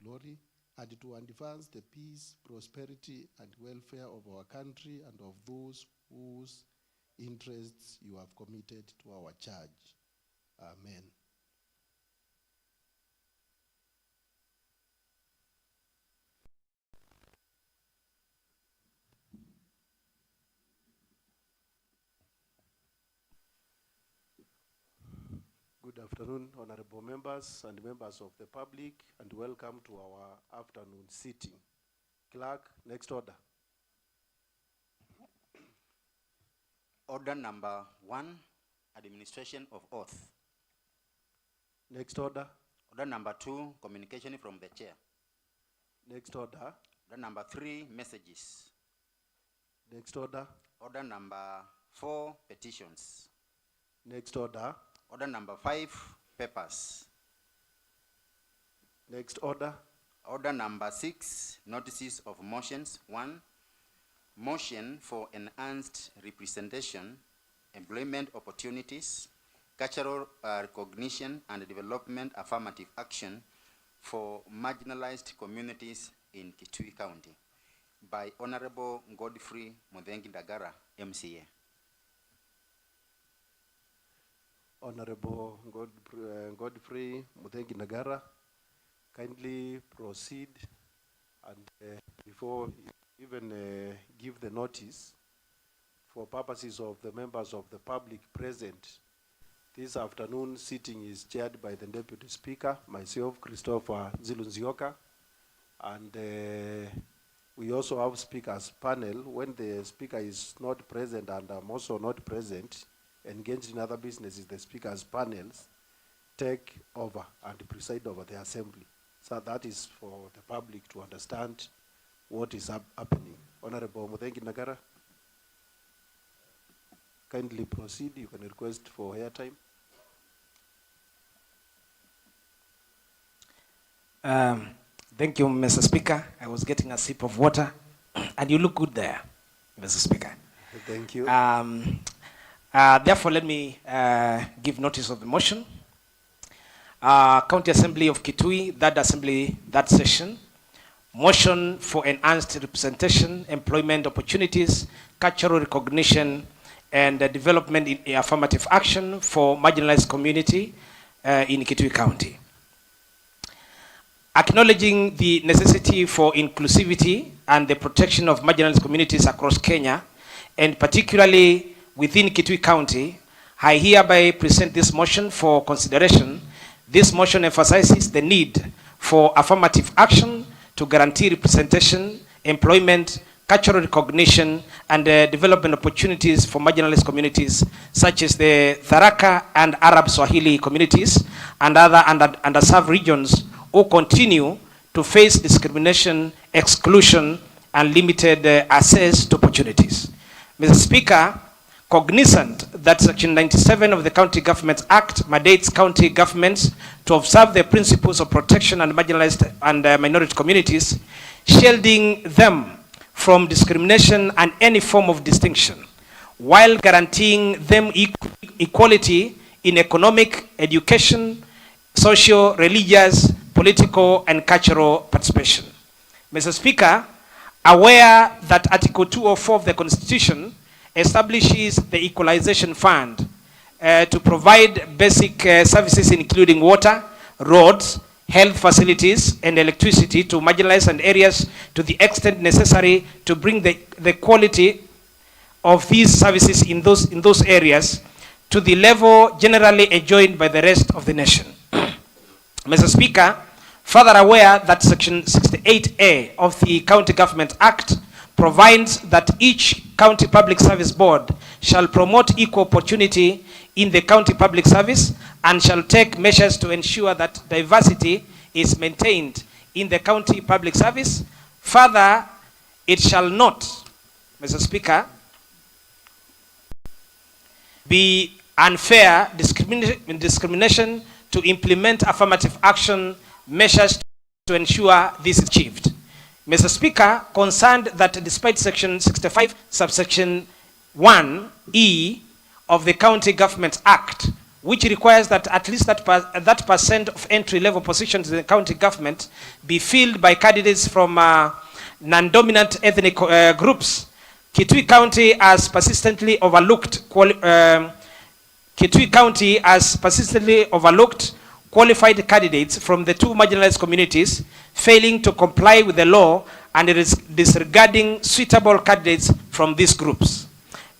glory, and to advance the peace, prosperity, and welfare of our country and of those whose interests you have committed to our church. Amen. Good afternoon, honorable members and members of the public, and welcome to our afternoon sitting. Clerk, next order. Order number 1, administration of oath. Next order. Order number 2, communication from the chair. Next order. Order number 3, messages. Next order. Order number 4, petitions. Next order. Order number 5, papers. Next order. Order number 6, notices of motions. 1, motion for enhanced representation, employment opportunities, cultural recognition and development affirmative action for marginalized communities in Kitui County by Honorable Godfrey Muthengi Ndagara, MCA. Honorable Godfrey Muthengi Ndagara, kindly proceed, and before even give the notice, for purposes of the members of the public present, this afternoon sitting is chaired by the Deputy Speaker, myself, Christopher Zilunzioka, and we also have speakers panel. When the speaker is not present and I'm also not present, engaged in other businesses, the speakers panels take over and preside over the assembly. So that is for the public to understand what is happening. Honorable Muthengi Ndagara, kindly proceed. You can request for airtime. Thank you, Mr. Speaker. I was getting a sip of water, and you look good there, Mr. Speaker. Thank you. Therefore, let me give notice of the motion. County Assembly of Kitui, that assembly, that session. Motion for enhanced representation, employment opportunities, cultural recognition, and development in affirmative action for marginalized community in Kitui County. Acknowledging the necessity for inclusivity and the protection of marginalized communities across Kenya, and particularly within Kitui County, I hereby present this motion for consideration. This motion emphasizes the need for affirmative action to guarantee representation, employment, cultural recognition, and development opportunities for marginalized communities such as the Tharaka and Arab Swahili communities and other underserved regions who continue to face discrimination, exclusion, and limited access to opportunities. Mr. Speaker, cognizant that Section 97 of the County Governments Act mandates county governments to observe the principles of protection and marginalized and minority communities, shielding them from discrimination and any form of distinction, while guaranteeing them equality in economic, education, social, religious, political, and cultural participation. Mr. Speaker, aware that Article 204 of the Constitution establishes the Equalization Fund to provide basic services including water, roads, health facilities, and electricity to marginalized and areas to the extent necessary to bring the quality of these services in those areas to the level generally enjoyed by the rest of the nation. Mr. Speaker, further aware that Section 68A of the County Government Act provides that each county public service board shall promote equal opportunity in the county public service and shall take measures to ensure that diversity is maintained in the county public service. Further, it shall not, Mr. Speaker, be unfair discrimination to implement affirmative action measures to ensure this is achieved. Mr. Speaker, concerned that despite Section 65, subsection 1E of the County Government Act which requires that at least that percent of entry-level positions in the county government be filled by candidates from non-dominant ethnic groups. Kitui County has persistently overlooked qualified candidates from the two marginalized communities, failing to comply with the law and disregarding suitable candidates from these groups.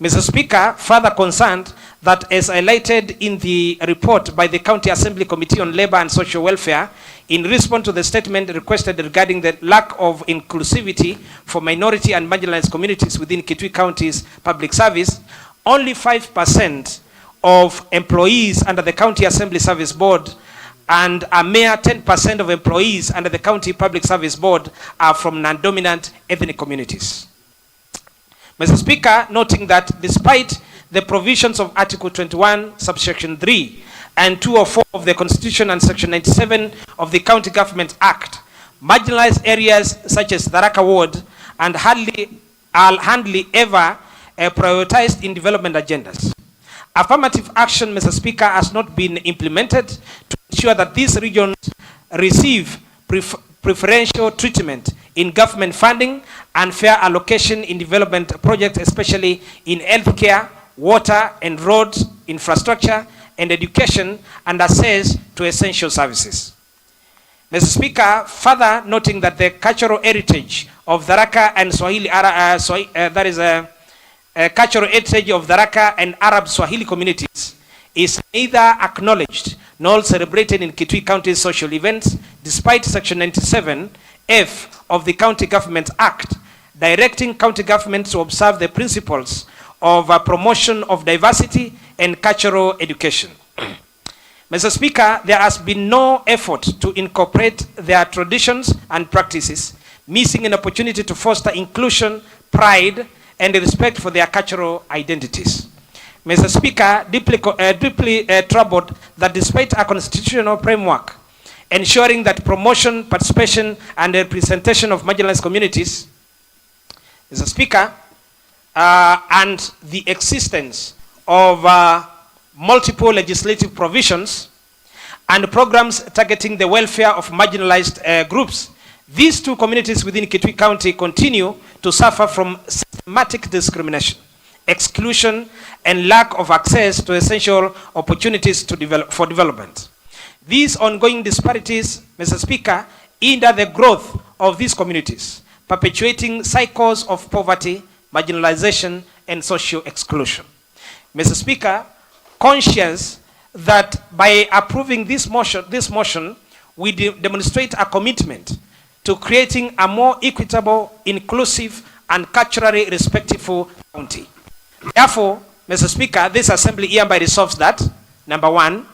Mr. Speaker, further concerned that, as highlighted in the report by the County Assembly Committee on Labor and Social Welfare, in response to the statement requested regarding the lack of inclusivity for minority and marginalized communities within Kitui County's public service, only 5% of employees under the County Assembly Service Board and a mere 10% of employees under the County Public Service Board are from non-dominant ethnic communities. Mr. Speaker, noting that despite the provisions of Article 21, subsection 3 and 204 of the Constitution and Section 97 of the County Government Act, marginalized areas such as Tharaka Ward and hardly ever prioritized in development agendas. Affirmative action, Mr. Speaker, has not been implemented to ensure that these regions receive preferential treatment in government funding and fair allocation in development projects, especially in healthcare, water and road infrastructure, and education, and access to essential services. Mr. Speaker, further noting that the cultural heritage of Tharaka and cultural heritage of Tharaka and Arab Swahili communities is neither acknowledged nor celebrated in Kitui County's social events, despite Section 97F of the County Government Act, directing county governments to observe the principles of promotion of diversity and cultural education. Mr. Speaker, there has been no effort to incorporate their traditions and practices, missing an opportunity to foster inclusion, pride, and respect for their cultural identities. Mr. Speaker, deeply troubled that despite a constitutional framework ensuring that promotion, participation, and representation of marginalized communities, Mr. Speaker, and the existence of multiple legislative provisions and programs targeting the welfare of marginalized groups, these two communities within Kitui County continue to suffer from systematic discrimination, exclusion, and lack of access to essential opportunities for development. These ongoing disparities, Mr. Speaker, hinder the growth of these communities, perpetuating cycles of poverty, marginalization, and social exclusion. Mr. Speaker, conscious that by approving this motion, we demonstrate a commitment to creating a more equitable, inclusive, and culturally respectful county. Therefore, Mr. Speaker, this assembly hereby resolves that, number one,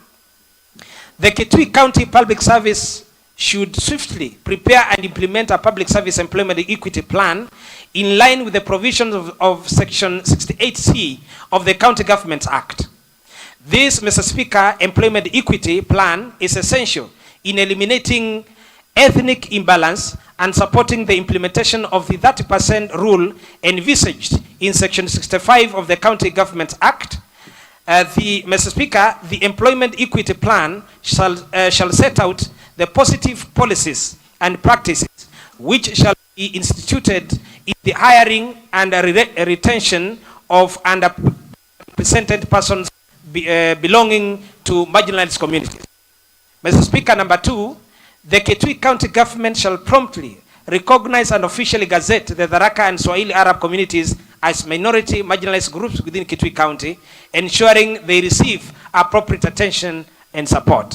the Kitui County Public Service should swiftly prepare and implement a public service employment equity plan in line with the provisions of Section 68C of the County Government Act. This, Mr. Speaker, employment equity plan is essential in eliminating ethnic imbalance and supporting the implementation of the 30% rule envisaged in Section 65 of the County Government Act. Mr. Speaker, the employment equity plan shall set out the positive policies and practices which shall be instituted in the hiring and retention of underrepresented persons belonging to marginalized communities. Mr. Speaker, number two, the Kitui County government shall promptly recognize and officially gazette the Tharaka and Swahili Arab communities as minority marginalized groups within Kitui County, ensuring they receive appropriate attention and support.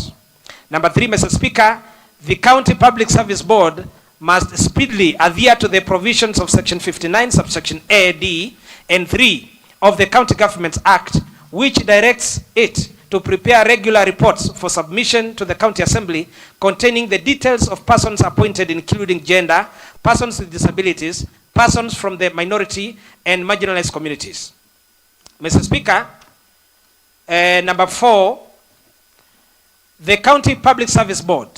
Number three, Mr. Speaker, the County Public Service Board must speedily adhere to the provisions of Section 59, subsection A, D, and 3 of the County Government Act, which directs it to prepare regular reports for submission to the County Assembly containing the details of persons appointed, including gender, persons with disabilities, persons from the minority and marginalized communities. Mr. Speaker, number four, the County Public Service Board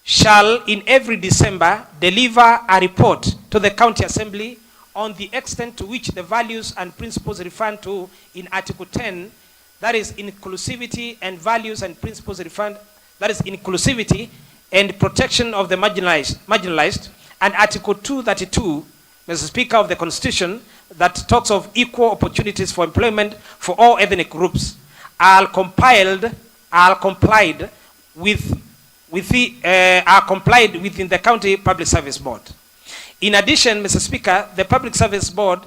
shall in every December deliver a report to the County Assembly on the extent to which the values and principles referred to in Article 10, that is inclusivity and values and principles refined, that is inclusivity and protection of the marginalized, and Article 232, Mr. Speaker, of the Constitution that talks of equal opportunities for employment for all ethnic groups are complied within the County Public Service Board. In addition, Mr. Speaker, the Public Service Board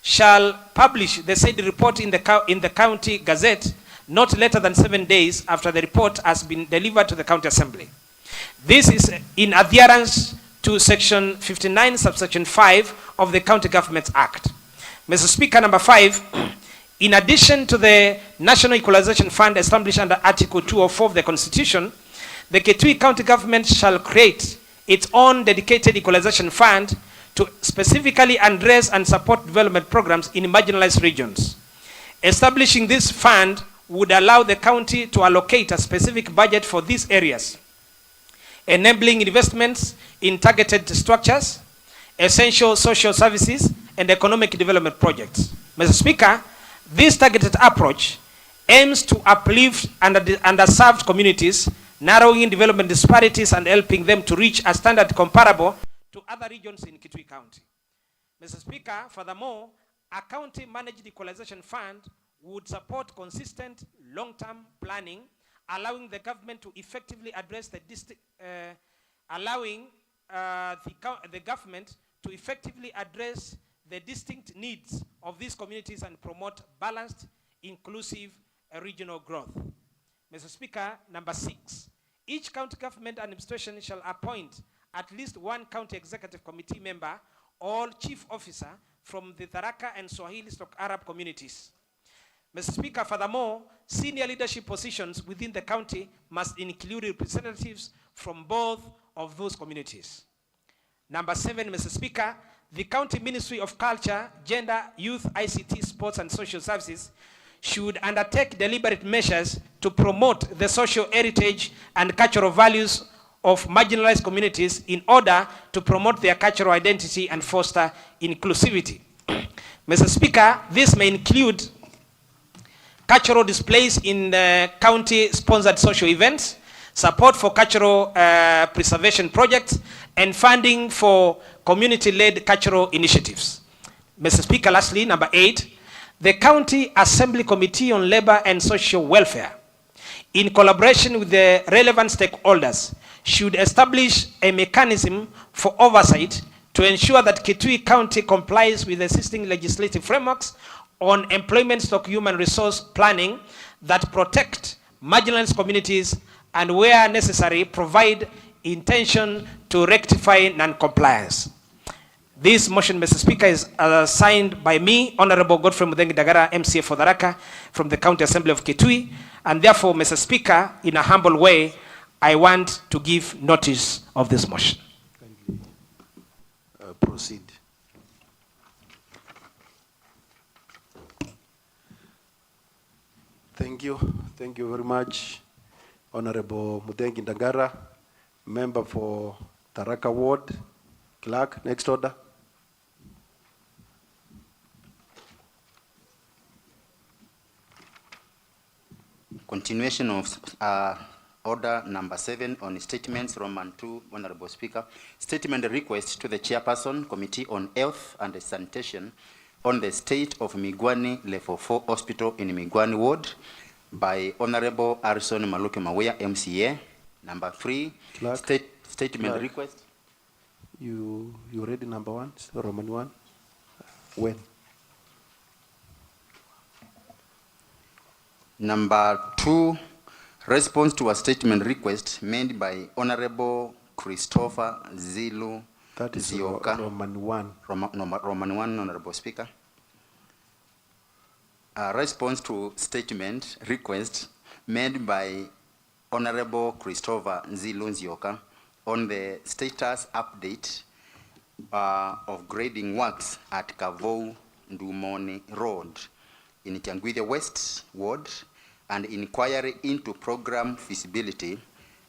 shall publish the said report in the County Gazette not later than 7 days after the report has been delivered to the County Assembly. This is in adherence to Section 59, subsection 5 of the County Government Act. Mr. Speaker, number 5, in addition to the National Equalization Fund established under Article 204 of the Constitution, the Kitui County Government shall create its own dedicated equalization fund to specifically address and support development programs in marginalized regions. Establishing this fund would allow the county to allocate a specific budget for these areas, enabling investments in targeted structures, essential social services, and economic development projects. Mr. Speaker, this targeted approach aims to uplift underserved communities, narrowing development disparities and helping them to reach a standard comparable to other regions in Kitui County. Mr. Speaker, furthermore, a county-managed equalization fund would support consistent long-term planning, allowing the government to effectively address the distinct needs of these communities and promote balanced, inclusive regional growth. Mr. Speaker, number 6, each county government administration shall appoint at least one county executive committee member or chief officer from the Tharaka and Swahili/Arab communities. Mr. Speaker, furthermore, senior leadership positions within the county must include representatives from both of those communities. Number 7, Mr. Speaker, the County Ministry of Culture, Gender, Youth, ICT, Sports and Social Services should undertake deliberate measures to promote the social heritage and cultural values of marginalized communities in order to promote their cultural identity and foster inclusivity. Mr. Speaker, this may include cultural displays in county-sponsored social events, support for cultural preservation projects, and funding for community-led cultural initiatives. Mr. Speaker, lastly, number 8, the County Assembly Committee on Labor and Social Welfare, in collaboration with the relevant stakeholders, should establish a mechanism for oversight to ensure that Kitui County complies with existing legislative frameworks on employment/human resource planning that protect marginalized communities and, where necessary, provide intention to rectify non-compliance. This motion, Mr. Speaker, is signed by me, Honorable Godfrey Muthengi Dagara, MCA for Tharaka, from the County Assembly of Kitui, and therefore, Mr. Speaker, in a humble way, I want to give notice of this motion. Kindly proceed. Thank you very much, Honorable Muthengi Dagara, member for Tharaka Ward. Clerk, next order. Continuation of order number 7 on statements, Roman 2, Honorable Speaker. Statement request to the Chairperson, Committee on Health and Sanitation on the state of Migwani Level 4 Hospital in Migwani Ward by Honorable Arson Maluke Mawea, MCA. Number 3, statement Clerk. Request. You ready number 1, Roman 1? When? Number 2, response to a statement request made by Honorable Christopher Zilu. That is Zioka. Roman 1. Roman 1, Honorable Speaker. A response to statement request made by Honorable Christopher Zilu Zioka on the status update of grading works at Kavou Ndumoni Road in Tiangwithe West Ward and inquiry into program feasibility.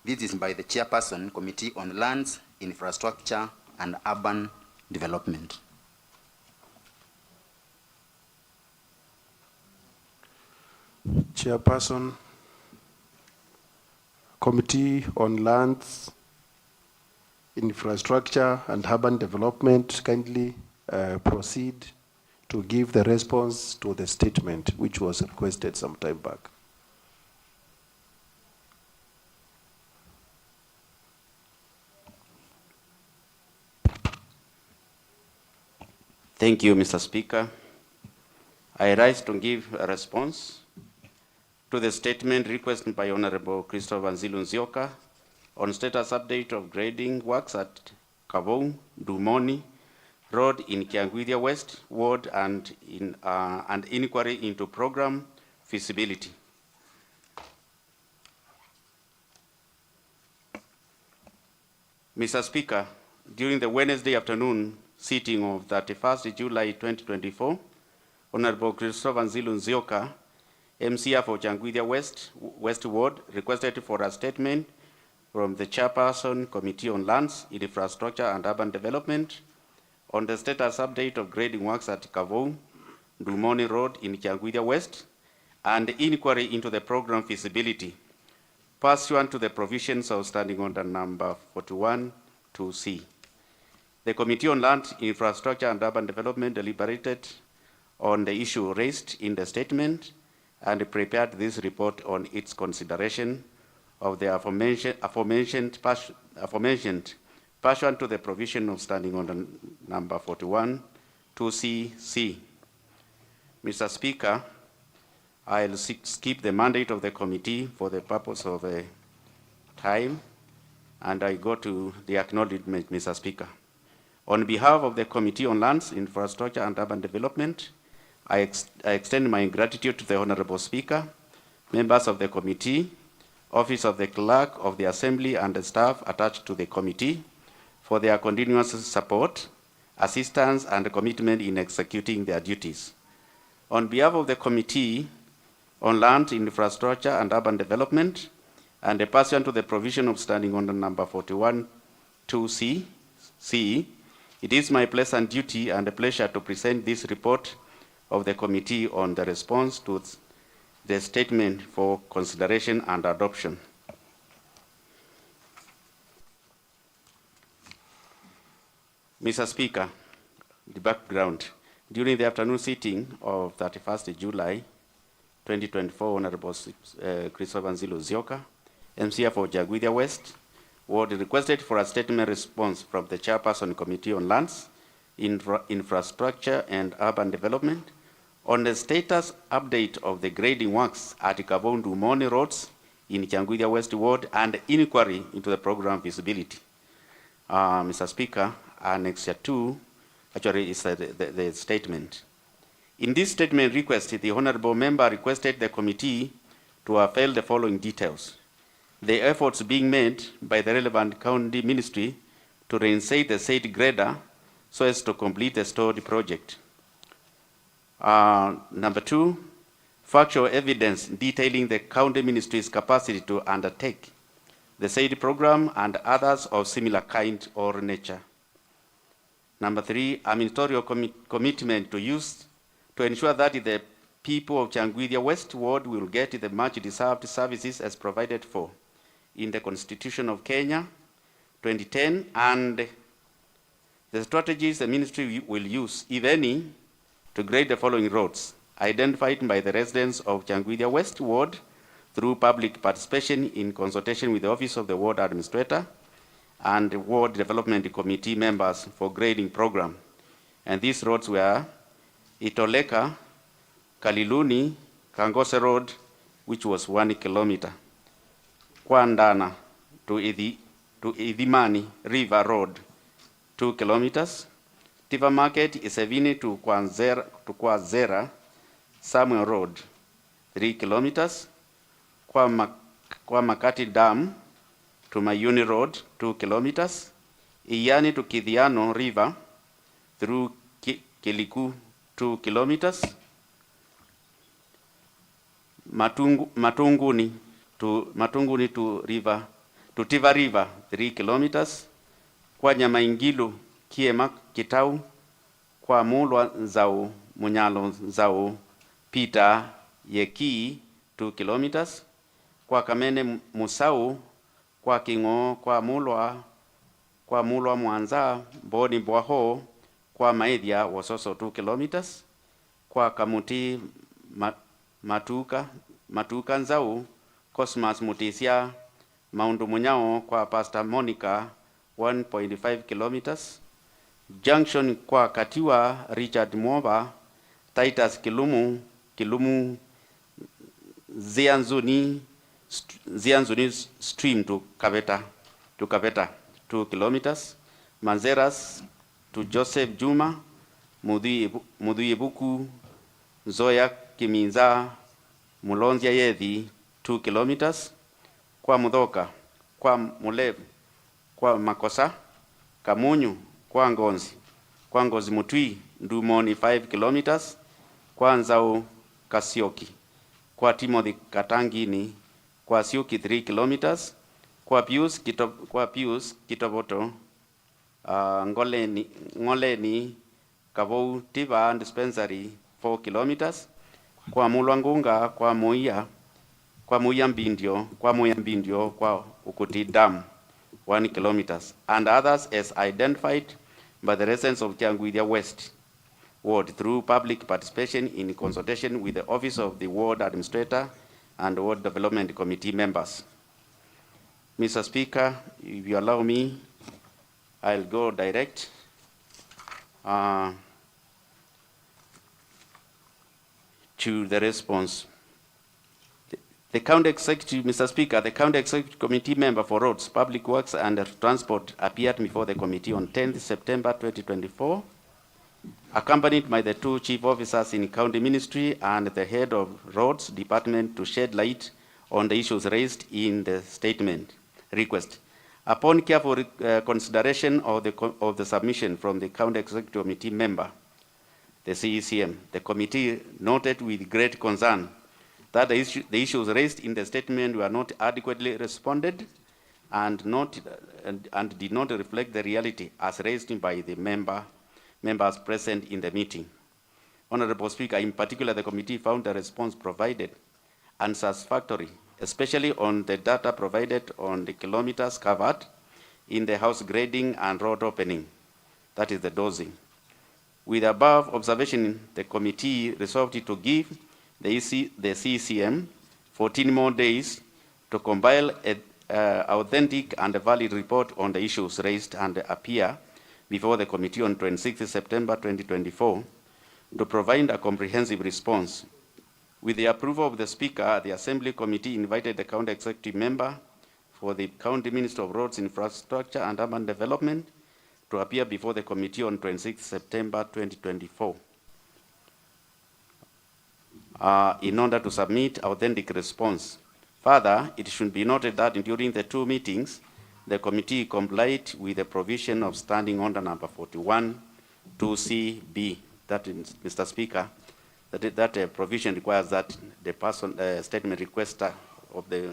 This is by the Chairperson, Committee on Lands, Infrastructure and Urban Development. Chair. Chairperson, Committee on Lands, Infrastructure and Urban Development, kindly proceed to give the response to the statement which was requested some time back. Thank you, Mr. Speaker. I rise to give a response to the statement requested by Honorable Christopher Nzilu Nzioka on status update of grading works at Kavou, Dumoni Road in Kiangwithia West Ward and inquiry into program feasibility. Mr. Speaker, during the Wednesday afternoon sitting of 31st July 2024, Honorable Christopher Nzilu Nzioka, MCA for Kiangwithia West Ward, requested for a statement from the Chairperson, Committee on Lands, Infrastructure and Urban Development on the status update of grading works at Kavou, Dumoni Road in Kiangwithia West, and inquiry into the program feasibility, pursuant to the provisions of Standing Order number 41 2C. The Committee on Land, Infrastructure and Urban Development deliberated on the issue raised in the statement and prepared this report on its consideration of the aforementioned pursuant to the provision of Standing Order number 41 2CC. Mr. Speaker, I'll skip the mandate of the committee for the purpose of time, and I go to the acknowledgement, Mr. Speaker. On behalf of the Committee on Lands, Infrastructure and Urban Development, I extend my gratitude to the Honorable Speaker, members of the committee, Office of the Clerk of the Assembly and the staff attached to the committee for their continuous support, assistance, and commitment in executing their duties. On behalf of the Committee on Land, Infrastructure and Urban Development, and pursuant to the provision of Standing Order number 41 2C, it is my pleasant duty and a pleasure to present this report of the committee on the response to the statement for consideration and adoption. Mr. Speaker, the background. During the afternoon sitting of 31st July 2024, Honorable Christopher Nzilu Nzioka, MCA for Kiangwithia West, Ward requested for a statement response from the Chairperson, Committee on Lands, Infrastructure and Urban Development on the status update of the grading works at Kavou Dumoni Roads in Kiangwithia West Ward and inquiry into the program feasibility. Mr. Speaker, Annex 2 actually is the statement. In this statement request, the Honorable Member requested the committee to avail the following details: the efforts being made by the relevant county ministry to reinstate the said grader so as to complete the stored project. Number 2, factual evidence detailing the county ministry's capacity to undertake the said program and others of similar kind or nature. Number 3, a ministerial commitment to ensure that the people of Kiangwithia West Ward will get the much deserved services as provided for in the Constitution of Kenya 2010 and the strategies the ministry will use, if any, to grade the following roads identified by the residents of Kiangwithia West Ward through public participation in consultation with the Office of the Ward Administrator and the Ward Development Committee members for grading program. And these roads were Itoleka, Kaliluni, Kangose Road, which was 1 kilometer, Kwandana to Idimani River Road, 2 kilometers, Tiva Market, Isevini to Kwazera Samuel Road, 3 kilometers, Kwa Makati Dam to Mayuni Road, 2 kilometers, Iyani to Kithiano River through Kiliku, 2 kilometers, Matunguni to Tiva River, 3 kilometers, Kwa Nyamaingilu Kiema Kitau, Kwa Mulwa Nzau Munyalo Nzau Peter Yeki 2 kilometers. Kwa Kamene Musau, kwa Kingo, kwa Mulwa Mwanza, Boni Bwaho, kwa Maithia was also 2 kilometers. Kwa Kamuti Matuka Nzau, Cosmas Mutisia, Maundu Munyao, kwa Pastor Monica 1.5 kilometers. Junction kwa Katiwa, Richard Mwova, Titus Kilumu Zianzuni stream to Kaveta 2 kilometers. Manzeras to Joseph Juma, Muduibuku, Zoya Kiminza, Mulonzia Yethi 2 kilometers. Kwa Mudhoka, kwa Mulev, kwa Makosa, Kamunyu, kwa Ngozi Mutui, Ndumoni 5 kilometers. Kwa Nzau Kasioki, kwa Timothy Katangini, kwa Siuki 3 kilometers. Kwa Pius Kitoboto, Ngoleni Kavou Tiva Dispensary 4 kilometers. Kwa Mulwangunga, kwa Muya Mbindio, kwa Ukuti Dam 1 kilometers, and others as identified by the residents of Kianguithia West Ward through public participation in consultation with the Office of the Ward Administrator and Ward Development Committee members. Mr. Speaker, if you allow me, I'll go direct. To the response. The County Executive, Mr. Speaker, the County Executive Committee member for Roads, Public Works and Transport appeared before the committee on 10th September 2024, accompanied by the 2 chief officers in County Ministry and the head of Roads Department to shed light on the issues raised in the statement request. Upon careful consideration of the submission from the County Executive Committee member, the CECM, the committee noted with great concern that the issues raised in the statement were not adequately responded and did not reflect the reality as raised by the members present in the meeting. Honorable Speaker, in particular, the committee found the response provided unsatisfactory, especially on the data provided on the kilometers covered in the house grading and road opening, that is the dosing. With above observation, the committee resolved to give the CECM 14 more days to compile an authentic and valid report on the issues raised and appear before the committee on 26 September 2024 to provide a comprehensive response. With the approval of the Speaker, the Assembly Committee invited the County Executive Member for the County Minister of Roads, Infrastructure and Urban Development to appear before the committee on 26 September 2024 in order to submit authentic response. Further, it should be noted that during the 2 meetings, the committee complied with the provision of Standing Order number 41, 2CB. That is, Mr. Speaker, that provision requires that the statement requester of the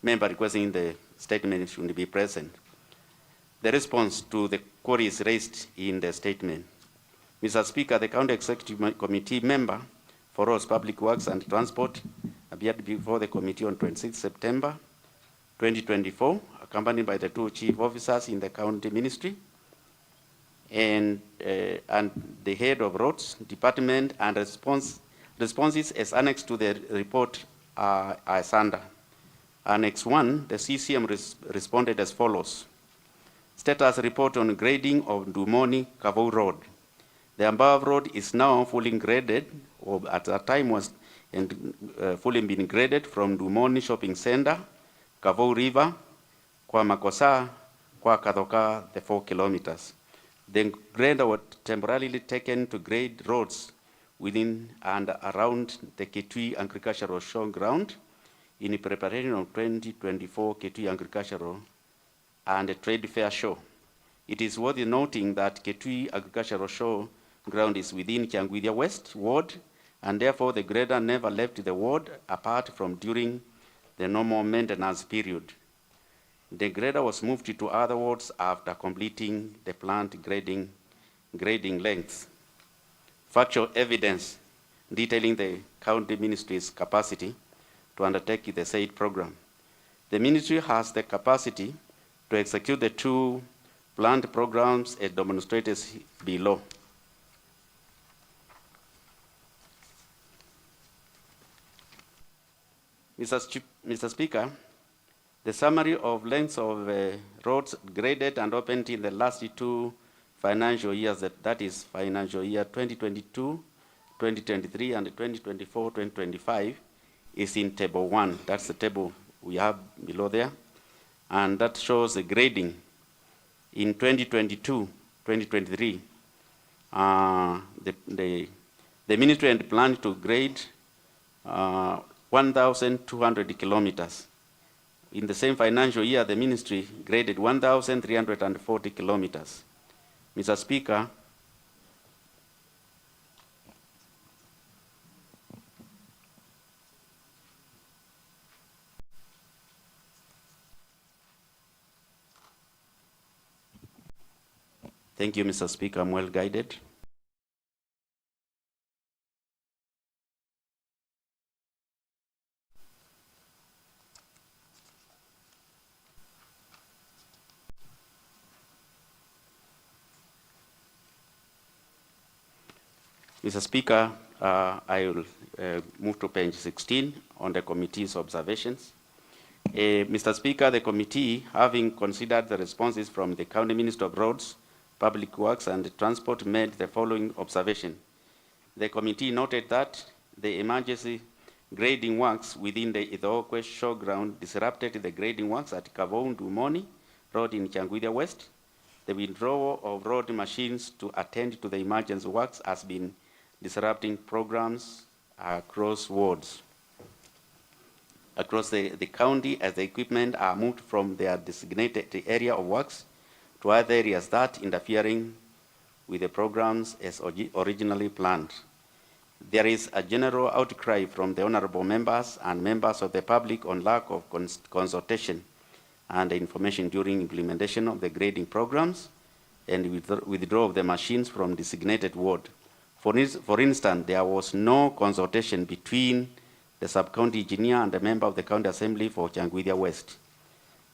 member requesting the statement should be present. The response to the queries raised in the statement. Mr. Speaker, the County Executive Committee member for Roads, Public Works and Transport appeared before the committee on 26 September 2024, accompanied by the 2 chief officers in the county ministry and the head of Roads Department, and responses as annexed to the report are as under. Annex 1, the CCM responded as follows. Status report on grading of Dumoni Kavou Road. The above road is now fully graded, or at that time was fully been graded from Dumoni Shopping Center, Kavou River, Kwa Makosa, Kwa Kathoka, the 4 kilometers. The grader was temporarily taken to grade roads within and around the Kitui Agricultural Showground in preparation of 2024 Kitui Agricultural and Trade Fair Show. It is worth noting that Kitui Agricultural Showground is within Kianguithia West Ward, and therefore the grader never left the ward apart from during the normal maintenance period. The grader was moved to other wards after completing the planned grading lengths. Factual evidence detailing the county ministry's capacity to undertake the said program. The ministry has the capacity to execute the two planned programs as demonstrated below. Mr. Speaker, the summary of lengths of roads graded and opened in the last two financial years, that is financial year 2022, 2023, and 2024, 2025, is in table 1. That's the table we have below there. And that shows the grading in 2022, 2023. The ministry had planned to grade 1,200 kilometers. In the same financial year, the ministry graded 1,340 kilometers. Mr. Speaker, thank you, Mr. Speaker. I'm well guided. Mr. Speaker, I will move to page 16 on the committee's observations. Mr. Speaker, the committee, having considered the responses from the County Minister of Roads, Public Works and Transport, made the following observation. The committee noted that the emergency grading works within the Ithookwe showground disrupted the grading works at Kavou-Ndumoni Road in Changuithia West. The withdrawal of road machines to attend to the emergency works has been disrupting programs across wards. Across the county, as the equipment are moved from their designated area of works to other areas that interfering with the programs as originally planned. There is a general outcry from the honorable members and members of the public on lack of consultation and information during implementation of the grading programs and withdrawal of the machines from designated ward. For instance, there was no consultation between the sub-county engineer and a member of the county assembly for Changuithia West.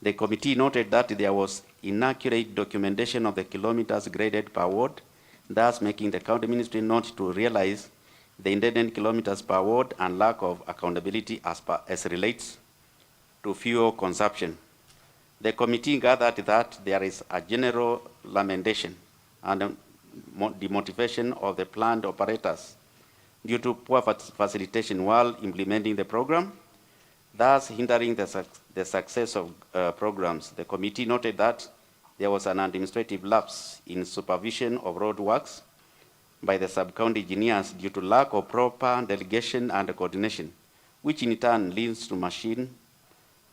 The committee noted that there was inaccurate documentation of the kilometers graded per ward, thus making the county ministry not to realize the intended kilometers per ward and lack of accountability as relates to fuel consumption. The committee gathered that there is a general lamentation and demotivation of the plant operators due to poor facilitation while implementing the program, thus hindering the success of programs. The committee noted that there was an administrative lapse in supervision of road works by the sub-county engineers due to lack of proper delegation and coordination, which in turn leads to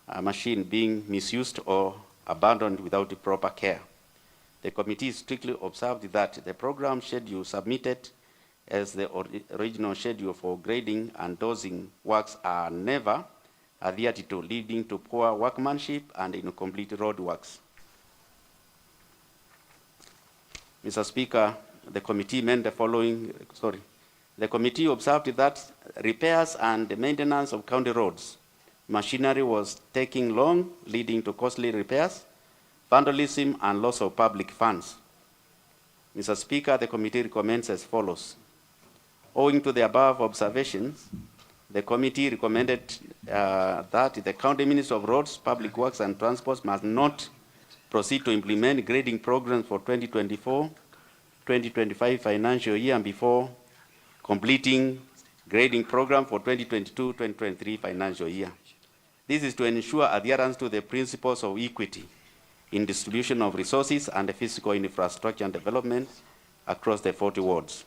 a machine being misused or abandoned without proper care. The committee strictly observed that the program schedule submitted as the original schedule for grading and dosing works are never adhered to, leading to poor workmanship and incomplete road works. Mr. Speaker, the committee made the following, the committee observed that repairs and maintenance of county roads, machinery was taking long, leading to costly repairs, vandalism, and loss of public funds. Mr. Speaker, the committee recommends as follows. Owing to the above observations, the committee recommended that the County Minister of Roads, Public Works and Transport must not proceed to implement grading programs for 2024-2025 financial year and before completing grading program for 2022-2023 financial year. This is to ensure adherence to the principles of equity in distribution of resources and the physical infrastructure and development across the 40 wards.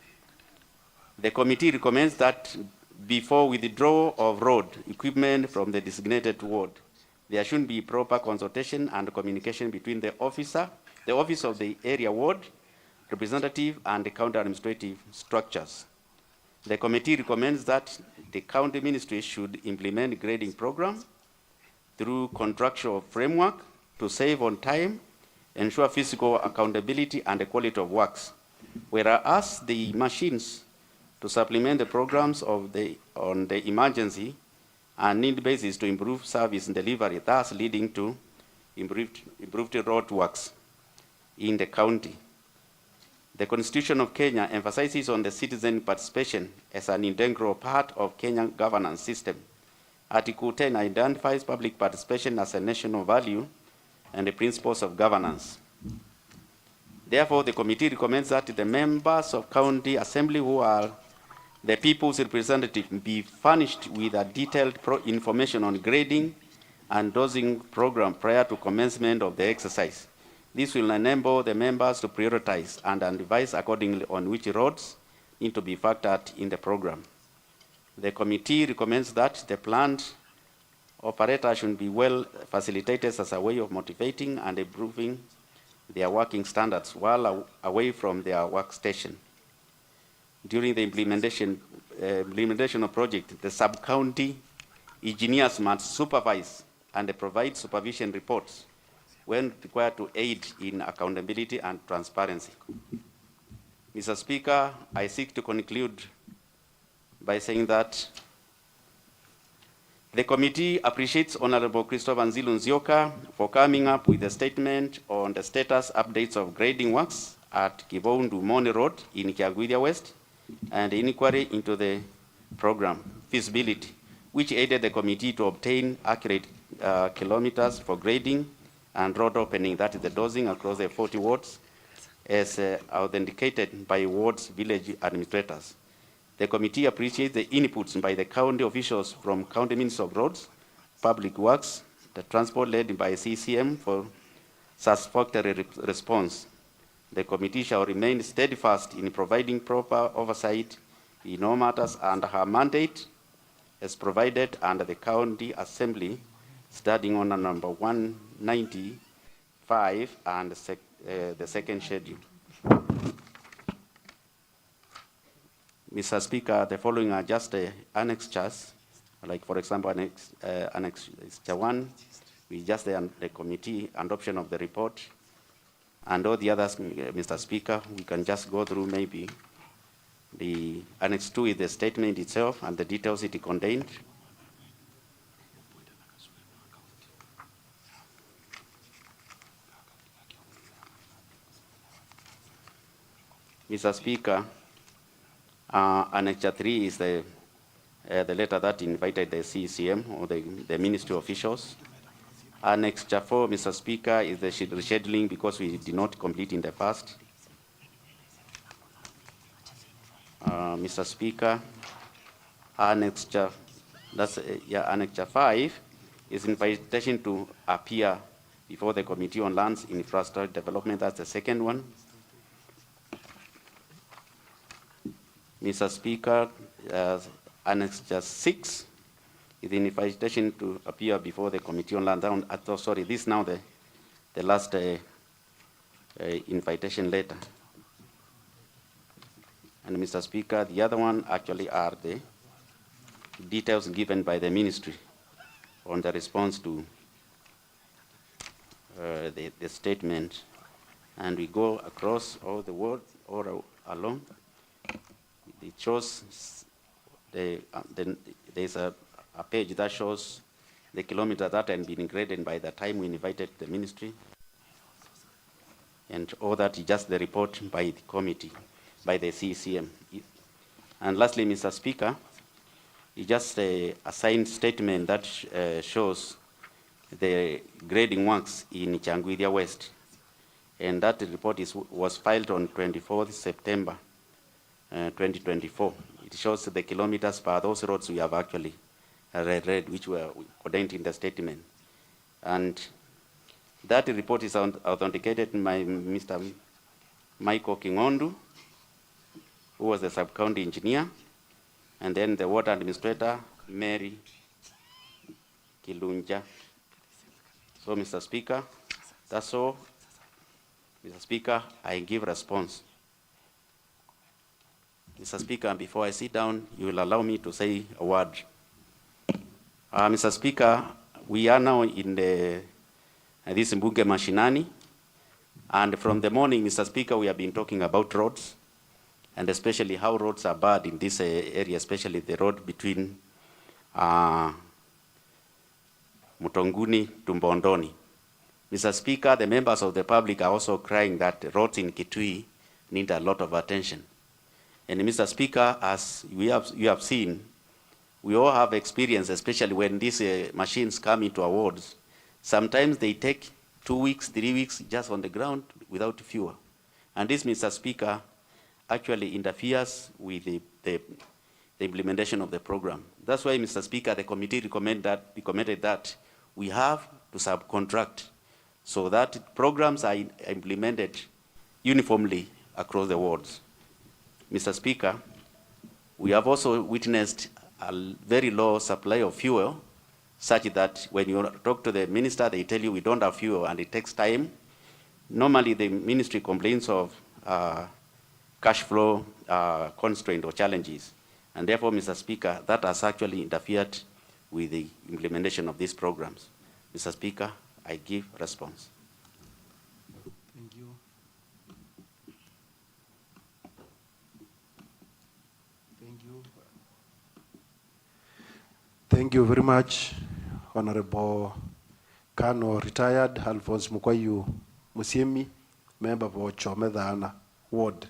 The committee recommends that before withdrawal of road equipment from the designated ward, there should be proper consultation and communication between the office of the area ward representative and the county administrative structures. The committee recommends that the county ministry should implement grading program through contractual framework to save on time, ensure physical accountability and the quality of works, whereas the machines to supplement the programs on the emergency and need basis to improve service delivery, thus leading to improved road works in the county. The Constitution of Kenya emphasizes on the citizen participation as an integral part of Kenyan governance system. Article 10 identifies public participation as a national value and the principles of governance. Therefore, the committee recommends that the members of county assembly who are the people's representative be furnished with a detailed information on grading and dosing program prior to commencement of the exercise. This will enable the members to prioritize and advise accordingly on which roads need to be factored in the program. The committee recommends that the planned operator should be well facilitated as a way of motivating and improving their working standards while away from their workstation. During the implementation of project, the sub-county engineers must supervise and provide supervision reports when required to aid in accountability and transparency. Mr. Speaker, I seek to conclude by saying that the committee appreciates Honorable Christopher Nzilu Nzioka for coming up with a statement on the status updates of grading works at Kibondu Moni Road in Kiagwiria West and the inquiry into the program feasibility, which aided the committee to obtain accurate kilometers for grading and road opening, that is the dosing across the 40 wards as authenticated by wards village administrators. The committee appreciates the inputs by the county officials from County Ministry of Roads, Public Works, the transport led by CCM for satisfactory response. The committee shall remain steadfast in providing proper oversight in all matters under her mandate as provided under the County Assembly, starting on number 195 and the second schedule. Mr. Speaker, the following are just annexures, like for example, Annex 1, we just the committee adoption of the report, and all the others, Mr. Speaker, we can just go through maybe. The Annex 2 is the statement itself and the details it contained. Mr. Speaker, Annex 3 is the letter that invited the CCM or the ministry officials. Annex 4, Mr. Speaker, is the rescheduling because we did not complete in the past. Mr. Speaker, Annex 5 is invitation to appear before the Committee on Lands, Infrastructure Development. That's the second one. Mr. Speaker, Annex 6 is an invitation to appear before the Committee on Land. Sorry, this is now the last invitation letter. And Mr. Speaker, the other one actually are the details given by the ministry on the response to the statement. And we go across all the world, all along. It shows there's a page that shows the kilometers that had been graded by the time we invited the ministry. And all that is just the report by the committee, by the CCM. And lastly, Mr. Speaker, it's just a signed statement that shows the grading works in Kiagwiria West. And that report was filed on 24th September 2024. It shows the kilometers per those roads we have actually read, which were contained in the statement. And that report is authenticated by Mr. Michael Kingondu, who was the sub-county engineer, and then the water administrator, Mary Kilunja. So, Mr. Speaker, that's all. Mr. Speaker, I give response. Mr. Speaker, before I sit down, you will allow me to say a word. Mr. Speaker, we are now in this Bunge Mashinani, and from the morning, Mr. Speaker, we have been talking about roads, and especially how roads are bad in this area, especially the road between Mutonguni to Mbondoni. Mr. Speaker, the members of the public are also crying that the roads in Kitui need a lot of attention. And Mr. Speaker, as you have seen, we all have experience, especially when these machines come into our wards. Sometimes they take 2 weeks, 3 weeks just on the ground without fuel. And this, Mr. Speaker, actually interferes with the implementation of the program. That's why, Mr. Speaker, the committee recommended that we have to subcontract so that programs are implemented uniformly across the wards. Mr. Speaker, we have also witnessed a very low supply of fuel, such that when you talk to the minister, they tell you we don't have fuel and it takes time. Normally the ministry complains of cash flow constraint or challenges. And therefore, Mr. Speaker, that has actually interfered with the implementation of these programs. Mr. Speaker, I give response. Thank you. Thank you. Thank you very much, Honorable Kano, retired Alphonse Mukwayu Musiemi, member for Chomedana Ward.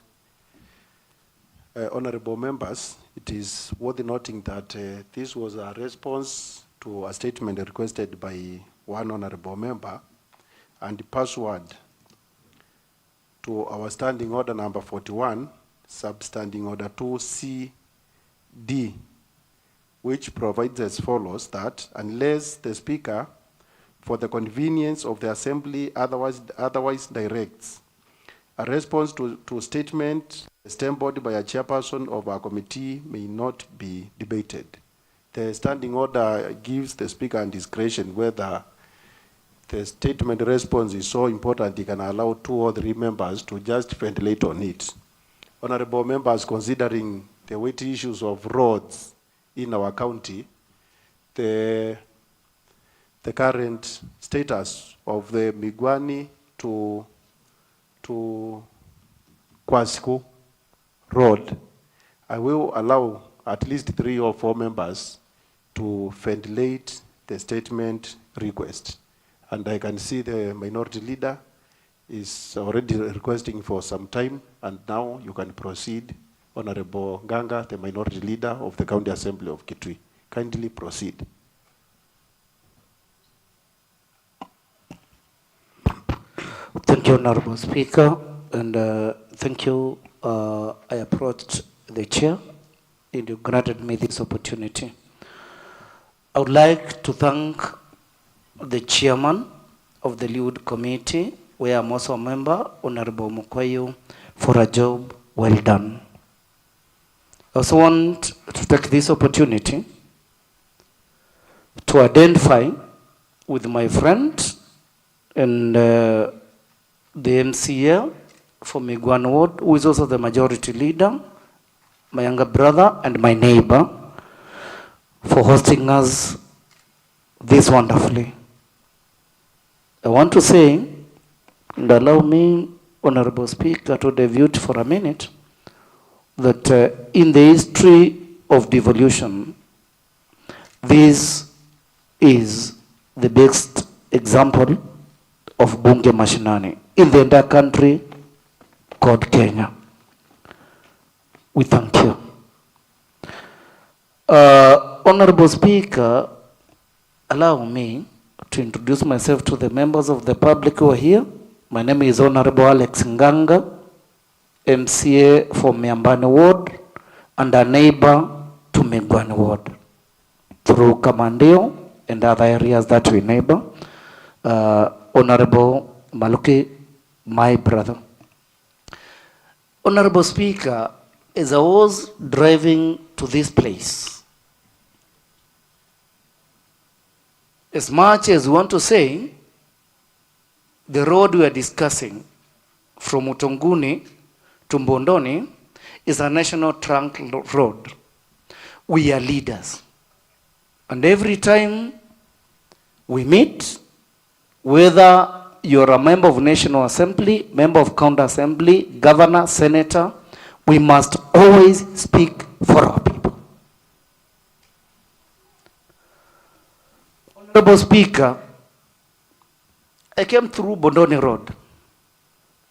Honorable members, it is worth noting that this was a response to a statement requested by one honorable member and the password to our standing order number 41, substanding order 2CD, which provides as follows: that unless the Speaker, for the convenience of the Assembly, otherwise directs a response to statement stemmed by a chairperson of our committee may not be debated. The standing order gives the Speaker discretion whether the statement response is so important he can allow 2 or 3 members to just ventilate on it. Honorable members, considering the weighty issues of roads in our county, the current status of the Migwani to Kwasiku road, I will allow at least 3 or 4 members to ventilate the statement request. And I can see the minority leader is already requesting for some time, and now you can proceed. Honorable Ganga, the minority leader of the County Assembly of Kitui, kindly proceed. Thank you, Honorable Speaker, and thank you. I approached the chair and you granted me this opportunity. I would like to thank the chairman of the Lead Committee, where I'm also a member, Honorable Mukwayu, for a job well done. I also want to take this opportunity to identify with my friend and the MCA for Migwan Ward, who is also the majority leader, my younger brother and my neighbor, for hosting us this wonderfully. I want to say, and allow me, Honorable Speaker, to deviate for a minute, that in the history of devolution, this is the best example of Bunge Mashinani in the entire country called Kenya. We thank you. Honorable Speaker, allow me to introduce myself to the members of the public who are here. My name is Honorable Alex Nganga, MCA for Miambani Ward and a neighbor to Migwani Ward through Kamandio and other areas that we neighbor. Honorable Maluki, my brother. Honorable Speaker, as I was driving to this place, as much as we want to say, the road we are discussing from Utonguni to Mbondoni is a national trunk road. We are leaders. And every time we meet, whether you're a member of National Assembly, member of County Assembly, governor, senator, we must always speak for our people. Honorable Speaker, I came through Bondoni Road,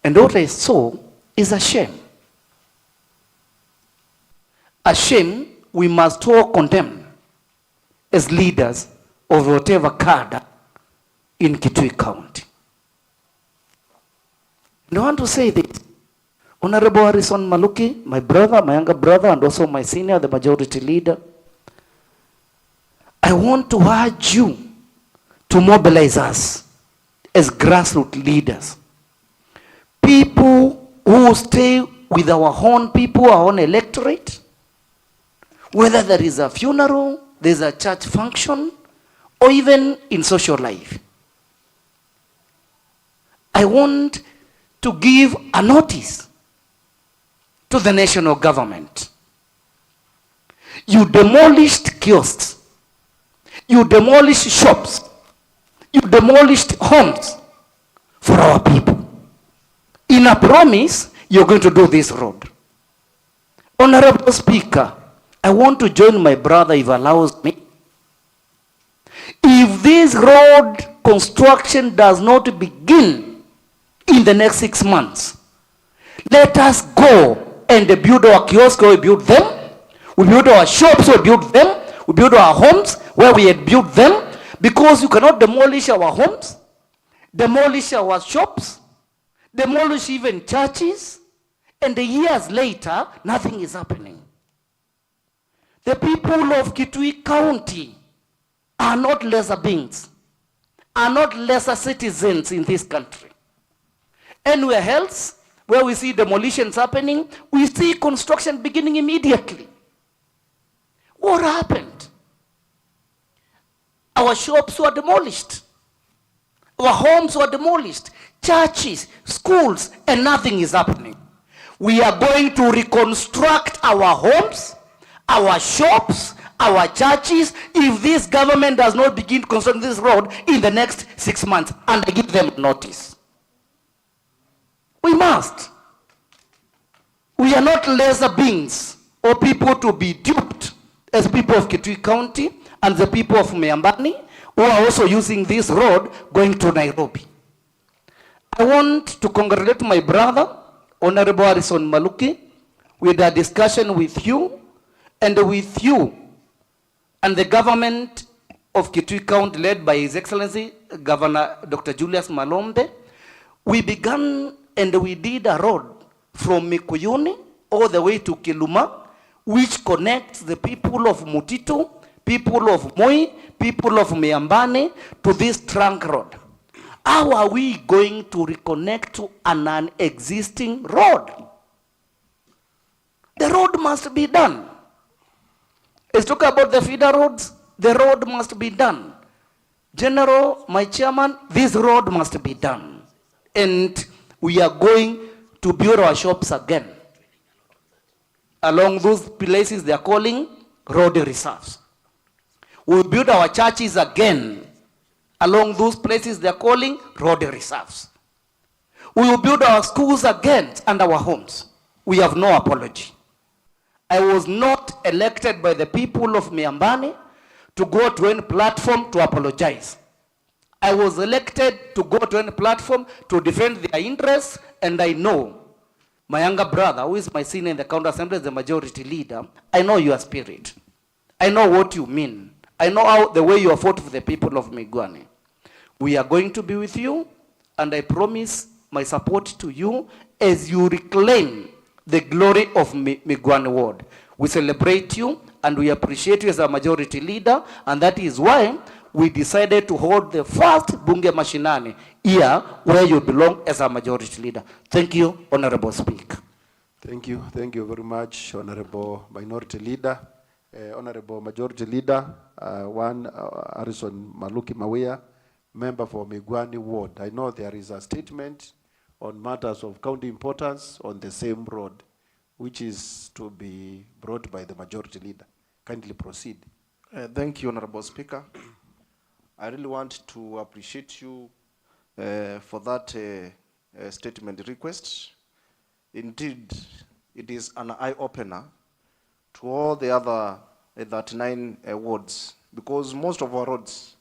and what I saw is a shame. A shame we must all condemn as leaders of whatever cadre in Kitui County. And I want to say this. Honorable Harrison Maluki, my brother, my younger brother, and also my senior, the majority leader, I want to urge you to mobilize us as grassroots leaders. People who stay with our own people, our own electorate, whether there is a funeral, there is a church function, or even in social life. I want to give a notice to the national government. You demolished kiosks. You demolished shops. You demolished homes for our people. In a promise, you're going to do this road. Honorable Speaker, I want to join my brother if allows me. If this road construction does not begin in the next 6 months, let us go and build our kiosks, we build them. We build our shops, we build them. We build our homes where we had built them, because you cannot demolish our homes, demolish our shops, demolish even churches, and years later, nothing is happening. The people of Kitui County are not lesser beings, are not lesser citizens in this country. Anywhere else, where we see demolitions happening, we see construction beginning immediately. What happened? Our shops were demolished. Our homes were demolished. Churches, schools, and nothing is happening. We are going to reconstruct our homes, our shops, our churches, if this government does not begin constructing this road in the next 6 months, and I give them notice. We must. We are not lesser beings or people to be duped as people of Kitui County and the people of Miambani who are also using this road going to Nairobi. I want to congratulate my brother, Honorable Harrison Maluki, with a discussion with you and the government of Kitui County led by His Excellency Governor Dr. Julius Malombe. We began and we did a road from Mikuyuni all the way to Kiluma, which connects the people of Mutito, people of Moi, people of Miambani to this trunk road. How are we going to reconnect to an existing road? The road must be done. Let's talk about the feeder roads. The road must be done. General, my chairman, this road must be done. And we are going to build our shops again along those places they are calling road reserves. We will build our churches again along those places they are calling road reserves. We will build our schools again and our homes. We have no apology. I was not elected by the people of Miambani to go to any platform to apologize. I was elected to go to any platform to defend their interests, and I know my younger brother, who is my senior in the county assembly, is the majority leader. I know your spirit. I know what you mean. I know how the way you have fought for the people of Migwani. We are going to be with you, and I promise my support to you as you reclaim the glory of Migwani Ward. We celebrate you and we appreciate you as a majority leader, and that is why we decided to hold the first Bunge Mashinani here where you belong as a majority leader. Thank you, Honorable Speaker. Thank you very much, Honorable Minority Leader. Honorable Majority Leader, Harrison Maluki Mawea, member for Migwani Ward. I know there is a statement on matters of county importance on the same road, which is to be brought by the Majority Leader. Kindly proceed. Thank you, Honorable Speaker. I really want to appreciate you for that statement request. Indeed, it is an eye-opener to all the other 39 wards, because most of our roads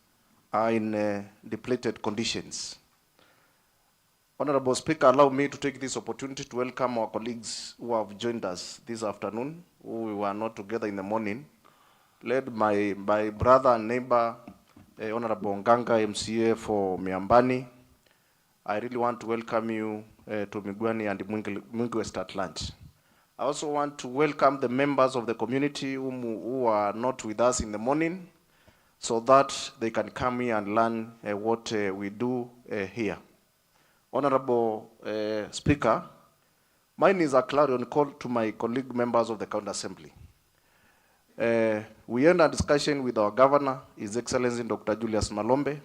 are in depleted conditions. Honorable Speaker, allow me to take this opportunity to welcome our colleagues who have joined us this afternoon, who we were not together in the morning, led by my brother and neighbor, Honorable Nganga, MCA for Miambani. I really want to welcome you to Migwani and Mwingi West at lunch. I also want to welcome the members of the community who are not with us in the morning, so that they can come here and learn what we do here. Honorable Speaker, mine is a clarion call to my colleague members of the County Assembly. We had a discussion with our governor, His Excellency Dr. Julius Malombe,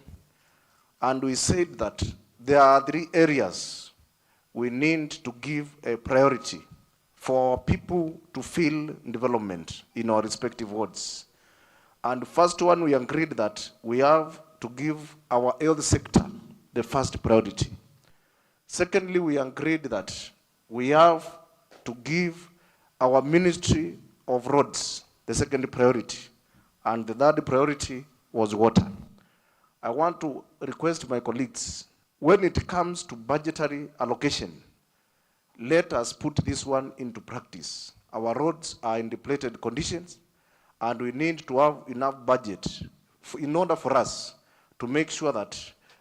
and we said that there are 3 areas we need to give a priority for people to feel development in our respective wards. And first one, we agreed that we have to give our health sector the first priority. Secondly, we agreed that we have to give our Ministry of Roads the second priority. And the third priority was water. I want to request my colleagues, when it comes to budgetary allocation, let us put this one into practice. Our roads are in depleted conditions, and we need to have enough budget in order for us to make sure that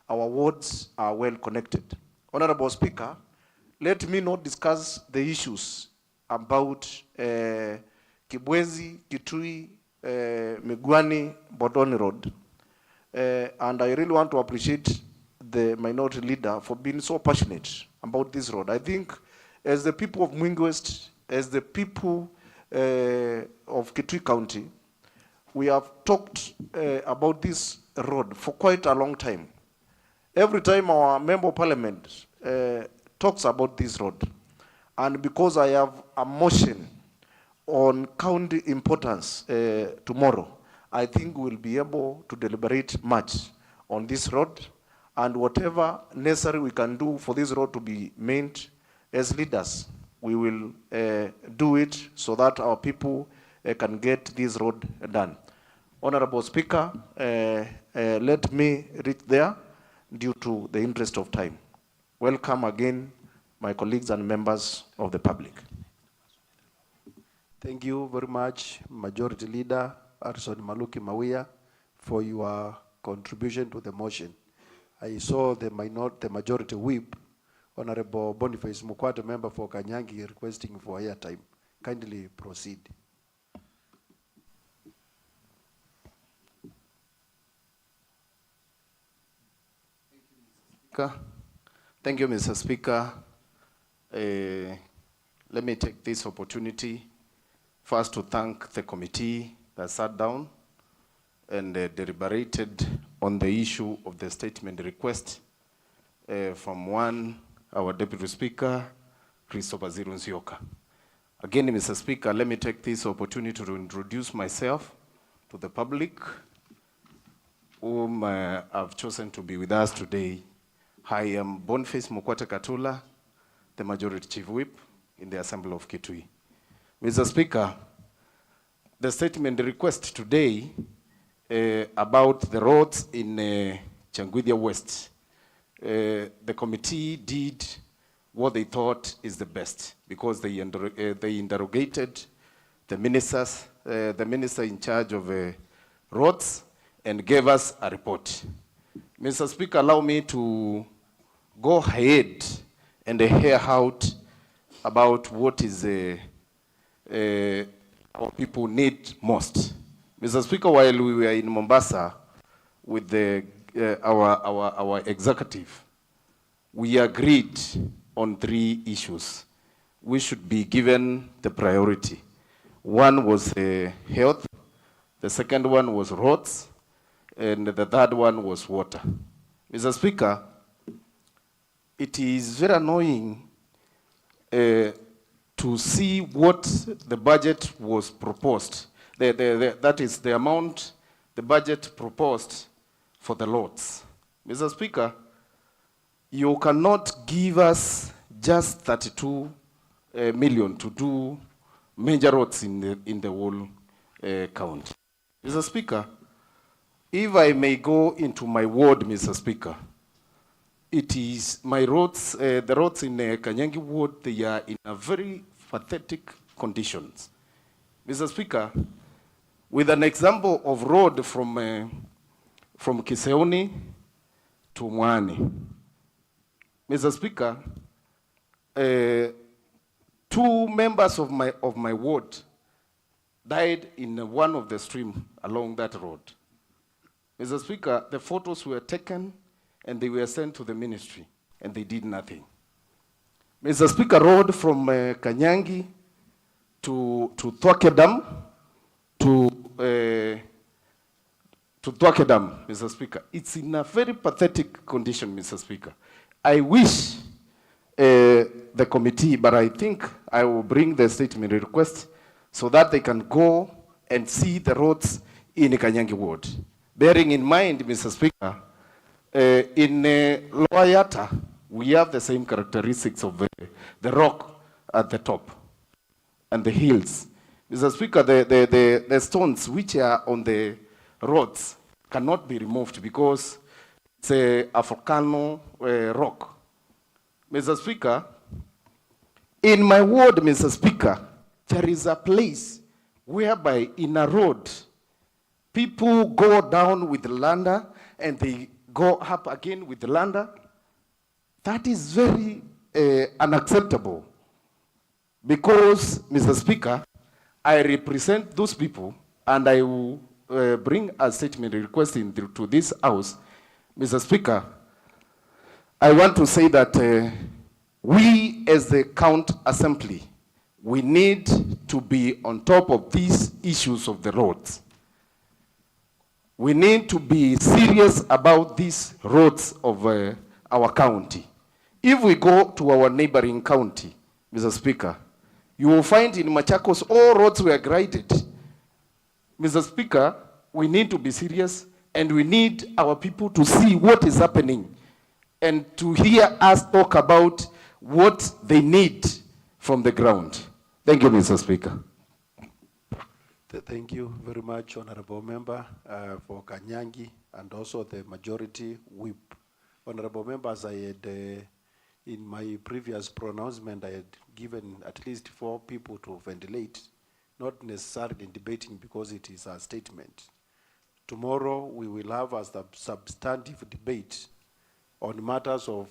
our wards are well connected. Honorable Speaker, let me not discuss the issues about Kibwezi, Kitui, Migwani, Bodoni Road. And I really want to appreciate the minority leader for being so passionate about this road. I think as the people of Mwingi West, as the people of Kitui County, we have talked about this road for quite a long time. Every time our member of parliament talks about this road, and because I have a motion on county importance tomorrow, I think we'll be able to deliberate much on this road, and whatever necessary we can do for this road to be made as leaders, we will do it so that our people can get this road done. Honorable Speaker, let me reach there due to the interest of time. Welcome again, my colleagues and members of the public. Thank you very much, Majority Leader Arson Maluki Mawia, for your contribution to the motion. I saw the majority whip, Honorable Boniface Mukwata, member for Kanyangi, requesting for airtime. Kindly proceed. Thank you, Mr. Speaker. Let me take this opportunity first to thank the committee that sat down and deliberated on the issue of the statement request from our Deputy Speaker, Christopher Nzioka. Again, Mr. Speaker, let me take this opportunity to introduce myself to the public whom I've chosen to be with us today. I am Boniface Mukwata Katula, the Majority Chief Whip in the Assembly of Kitui. Mr. Speaker, the statement request today about the roads in Changuithia West, the committee did what they thought is the best, because they interrogated the minister in charge of roads and gave us a report. Mr. Speaker, allow me to go ahead and hear out about what is our people need most. Mr. Speaker, while we were in Mombasa with our executive, we agreed on 3 issues which should be given the priority. One was health, the second one was roads, and the third one was water. Mr. Speaker, it is very annoying to see what the budget was proposed. That is the amount the budget proposed for the roads. Mr. Speaker, you cannot give us just 32 million to do major roads in the whole county. Mr. Speaker, If I may go into my ward, Mr. Speaker, it is my roads, the roads in Kanyangi ward, they are in a very pathetic conditions. Mr. Speaker, with an example of road from Kiseoni to Mwani. Mr. Speaker, 2 members of my ward died in one of the stream along that road. Mr. Speaker, the photos were taken and they were sent to the ministry and they did nothing. Mr. Speaker, road from Kanyangi to Thwakedam to Thwakedam, Mr. Speaker. It's in a very pathetic condition, Mr. Speaker. I wish the committee, but I think I will bring the statement request so that they can go and see the roads in Kanyangi ward. Bearing in mind, Mr. Speaker, in Lower Yatta, we have the same characteristics of the rock at the top and the hills. Mr. Speaker, the stones which are on the roads cannot be removed because it's a volcano rock. Mr. Speaker, in my ward, Mr. Speaker, there is a place whereby in a road, people go down with the lander and they go up again with the lander. That is very unacceptable because, Mr. Speaker, I represent those people and I will bring a statement requesting to this house. Mr. Speaker, I want to say that we as the County Assembly, we need to be on top of these issues of the roads. We need to be serious about these roads of our county. If we go to our neighboring county, Mr. Speaker, you will find in Machakos all roads were graded. Mr. Speaker, we need to be serious and we need our people to see what is happening and to hear us talk about what they need from the ground. Thank you, Mr. Speaker. Thank you very much, Honorable Member, for Kanyangi and also the majority whip. Honorable Members, I had, in my previous pronouncement, I had given at least 4 people to ventilate, not necessarily debating because it is a statement. Tomorrow, we will have a substantive debate on matters of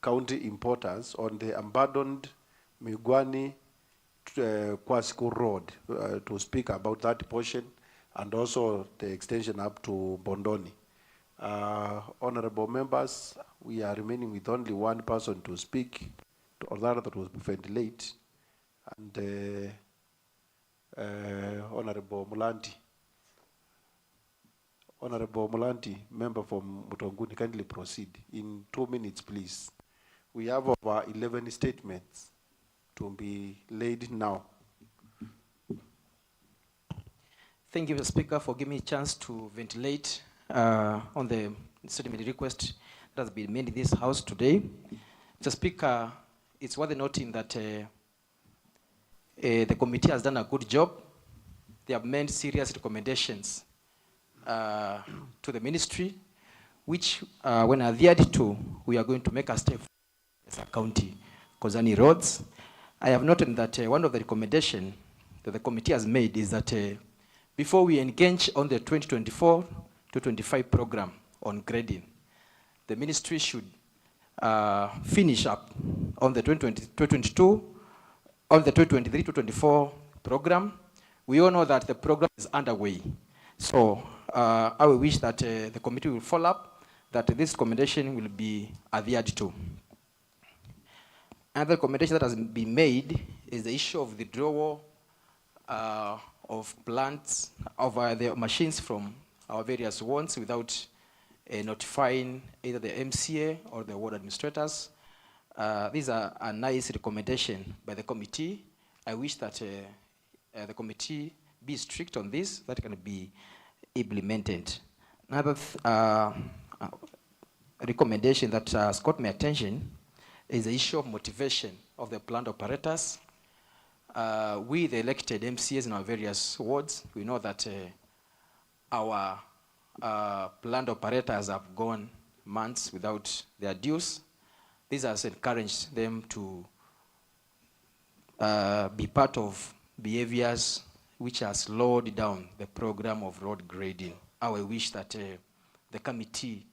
county importance on the abandoned Migwani Kwasiku Road, to speak about that portion and also the extension up to Bondoni. Honorable members, we are remaining with only 1 person to speak, or that will ventilate, and Honorable Mulanti. Honorable Mulanti, member from Mutonguni, kindly proceed in 2 minutes, please. We have over 11 statements to be laid now. Thank you, Mr. Speaker, for giving me a chance to ventilate on the statement request that has been made in this House today. Mr. Speaker, it's worth noting that the committee has done a good job. They have made serious recommendations to the ministry, which when adhered to, we are going to make a step as a county concerning roads. I have noted that one of the recommendations that the committee has made is that before we engage on the 2024-25 program on grading, the ministry should finish up on the 2022, on the 2023-24 program. We all know that the program is underway. So I will wish that the committee will follow up, that this recommendation will be adhered to. Another recommendation that has been made is the issue of the withdrawal of plants, of the machines from our various wards without notifying either the MCA or the ward administrators. These are a nice recommendation by the committee. I wish that the committee be strict on this, that can be implemented. Another recommendation that has caught my attention is the issue of motivation of the plant operators. We, the elected MCAs in our various wards, we know that our plant operators have gone months without their dues. This has encouraged them to be part of behaviors which has slowed down the program of road grading. I wish that the committee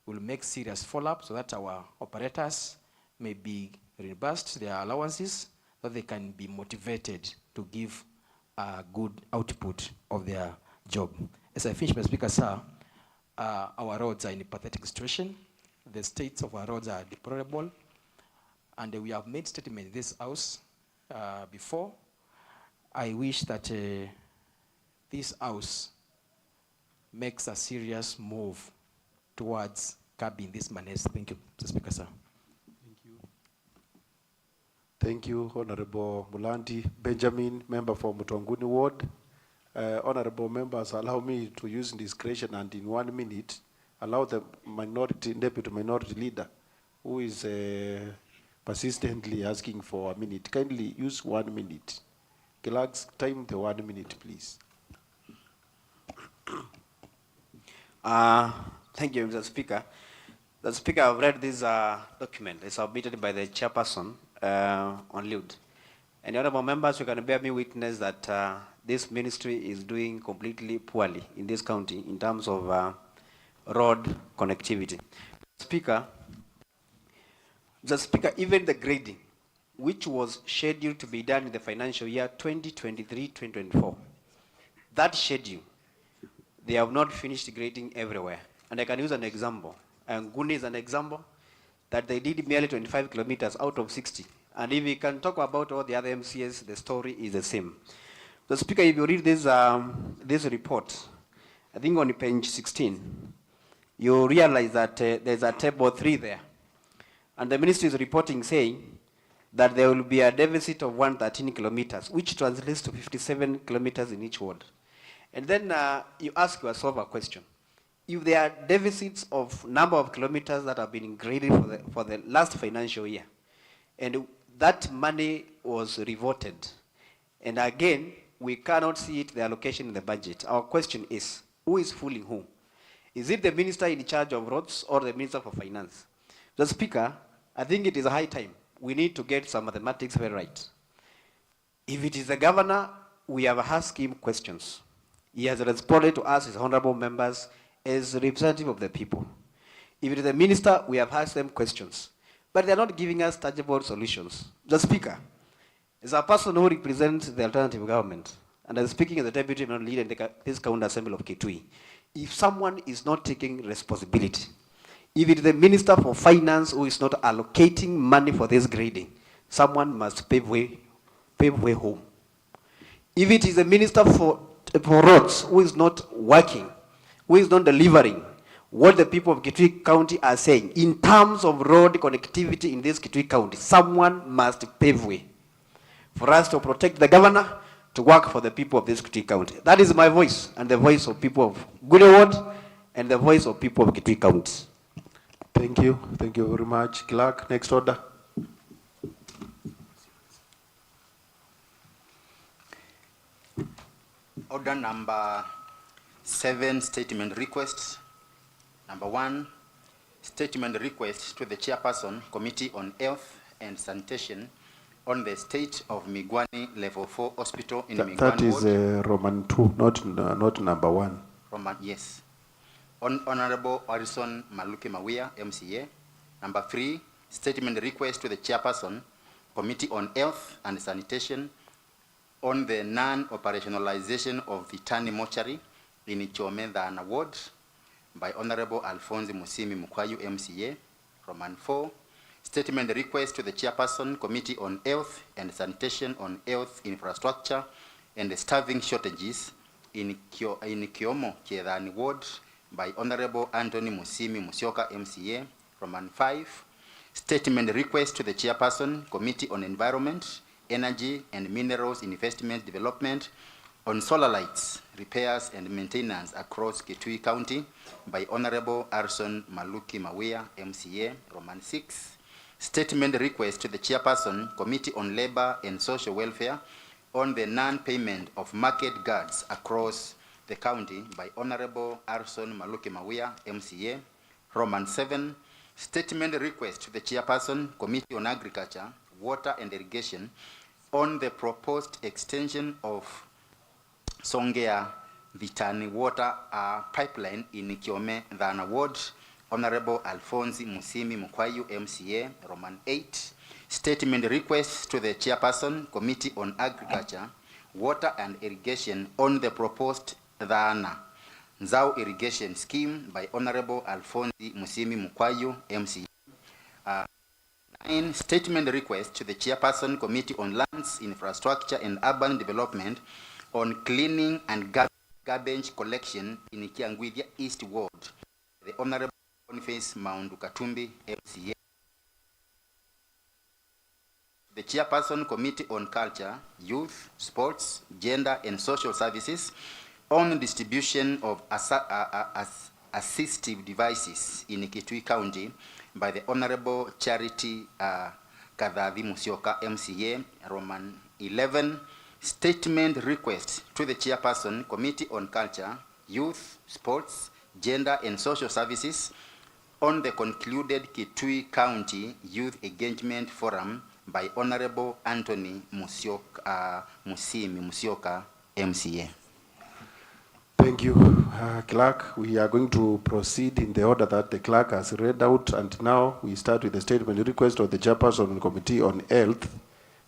will make serious follow-up so that our operators may be reimbursed their allowances, so they can be motivated to give a good output of their job. As I finish, Mr. Speaker, sir, our roads are in a pathetic situation. The states of our roads are deplorable, and we have made statement in this house before. I wish that this house makes a serious move towards curbing this menace. Thank you, Mr. Speaker, sir. Thank you, Honorable Mulanti Benjamin, member for Mutonguni Ward. Honorable members, allow me to use discretion and in 1 minute, allow the deputy minority leader, who is persistently asking for a minute, kindly use 1 minute. Clerks, time the 1 minute, please. Thank you, Mr. Speaker. The Speaker, I've read this document. It's submitted by the chairperson on LUD. And the honorable members, you can bear me witness that this ministry is doing completely poorly in this county in terms of road connectivity. Speaker, even the grading, which was scheduled to be done in the financial year 2023-2024, that schedule, they have not finished grading everywhere. And I can use an example. Nguni is an example that they did merely 25 kilometers out of 60. And if we can talk about all the other MCAs, the story is the same. The Speaker, if you read this report, I think on page 16, you realize that there's a table 3 there. And the ministry is reporting saying that there will be a deficit of 113 kilometers, which translates to 57 kilometers in each ward. And then you ask yourself a question. If there are deficits of number of kilometers that have been graded for the last financial year, and that money was reverted, and again, we cannot see it, the allocation in the budget. Our question is, who is fooling who? Is it the minister in charge of roads or the minister for finance? The Speaker, I think it is a high time. We need to get some mathematics very right. If it is the governor, we have asked him questions. He has responded to us as honorable members as representative of the people. If it is the minister, we have asked them questions. But they're not giving us tangible solutions. The Speaker, as a person who represents the alternative government, and I'm speaking as the deputy leader in this county assembly of Kitui, if someone is not taking responsibility, if it is the minister for finance who is not allocating money for this grading, someone must pave way home. If it is the minister for roads who is not working, who is not delivering what the people of Kitui County are saying in terms of road connectivity in this Kitui County, someone must pave way for us to protect the governor, to work for the people of this Kitui County. That is my voice, and the voice of people of Gune Ward, and the voice of people of Kitui County. Thank you. Thank you very much. Clerk, next order. Order number 7, statement requests. Number 1, statement request to the chairperson, Committee on Health and Sanitation, on the state of Migwani Level 4 Hospital in Migwani That is Roman 2, not number 1. Roman, yes. Honorable Harrison Maluki Mawia, MCA. Number 3, statement request to the chairperson, Committee on Health and Sanitation, on the non-operationalization of the Tani Mortuary in Chomedana Ward by Honorable Alphonse Musimi Mukwayu, MCA. Roman 4, statement request to the chairperson, Committee on Health and Sanitation on Health Infrastructure and the Staffing Shortages in Kiomo Kiedani Ward by Honorable Anthony Musimi Musyoka, MCA. Roman 5, statement request to the chairperson, Committee on Environment, Energy and Minerals Investment Development on solar lights, repairs and maintenance across Kitui County by Honorable Harrison Maluki Mawia, MCA. Roman 6, statement request to the chairperson, Committee on Labor and Social Welfare on the non-payment of market guards across the county by Honorable Arson Maluke Mawia, MCA. Roman 7, statement request to the Chairperson, Committee on Agriculture, Water and Irrigation on the proposed extension of Songea Vitani Water Pipeline in Kiome Dhana Ward. Honorable Alphonse Musimi Mukwayu, MCA. Roman 8, statement request to the Chairperson, Committee on Agriculture, Water and Irrigation on the proposed Dhana Nzau Irrigation Scheme by Honorable Alphonse Musimi Mukwayu, MCA. 9, statement request to the Chairperson, Committee on Lands, Infrastructure and Urban Development on cleaning and garbage collection in Kiangwidhia East Ward. The Honorable Boniface Maundu Katumbi, MCA. The Chairperson, Committee on Culture, Youth, Sports, Gender and Social Services on distribution of assistive devices in Kitui County by the Honorable Charity Kadhavi Musyoka, MCA. Roman 11, statement request to the Chairperson, Committee on Culture, Youth, Sports, Gender and Social Services on the concluded Kitui County Youth Engagement Forum by Honorable Anthony Musyoka, Musimi Musyoka, MCA. Thank you, Clerk. We are going to proceed in the order that the Clerk has read out, and now we start with the statement request of the Chairperson of the Committee on Health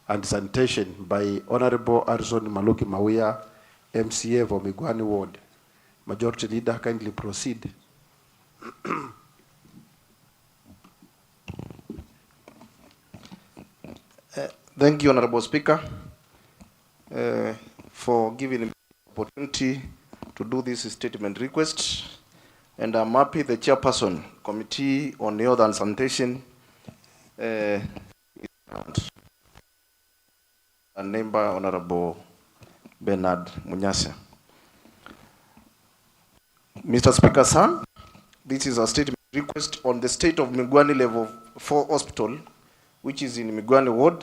and Sanitation by Honorable Arson Maluki Mawia, MCA for Migwani Ward. Majority Leader, kindly proceed. Thank you, Honorable Speaker, for giving me the opportunity to do this statement request. And I'm happy the Chairperson, Committee on Health and Sanitation, and Member Honorable Bernard Munyase. Mr. Speaker, sir, this is a statement request on the state of Migwani Level 4 Hospital, which is in Migwani Ward.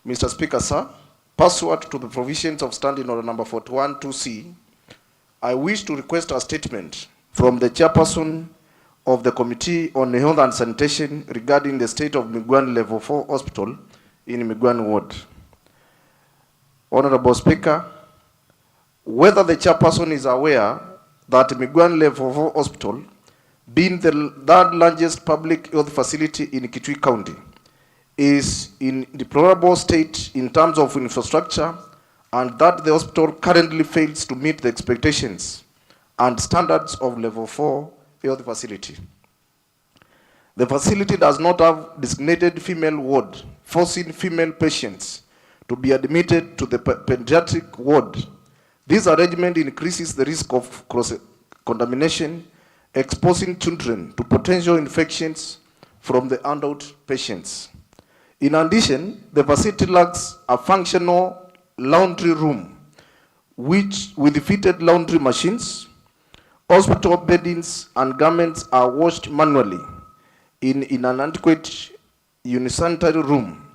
Mr. Speaker, sir, pursuant to the provisions of Standing Order number 41-2C, I wish to request a statement from the Chairperson of the Committee on Health and Sanitation regarding the state of Migwani Level 4 Hospital in Migwani Ward. Honorable Speaker, whether the Chairperson is aware that Migwani Level 4 Hospital, being the third largest public health facility in Kitui County, is in deplorable state in terms of infrastructure, and that the hospital currently fails to meet the expectations and standards of Level 4 health facility. The facility does not have designated female ward, forcing female patients to be admitted to the pediatric ward. This arrangement increases the risk of cross-contamination, exposing children to potential infections from the adult patients. In addition, the facility lacks a functional laundry room, which with fitted laundry machines, hospital beddings and garments are washed manually in an adequate unisanitary room,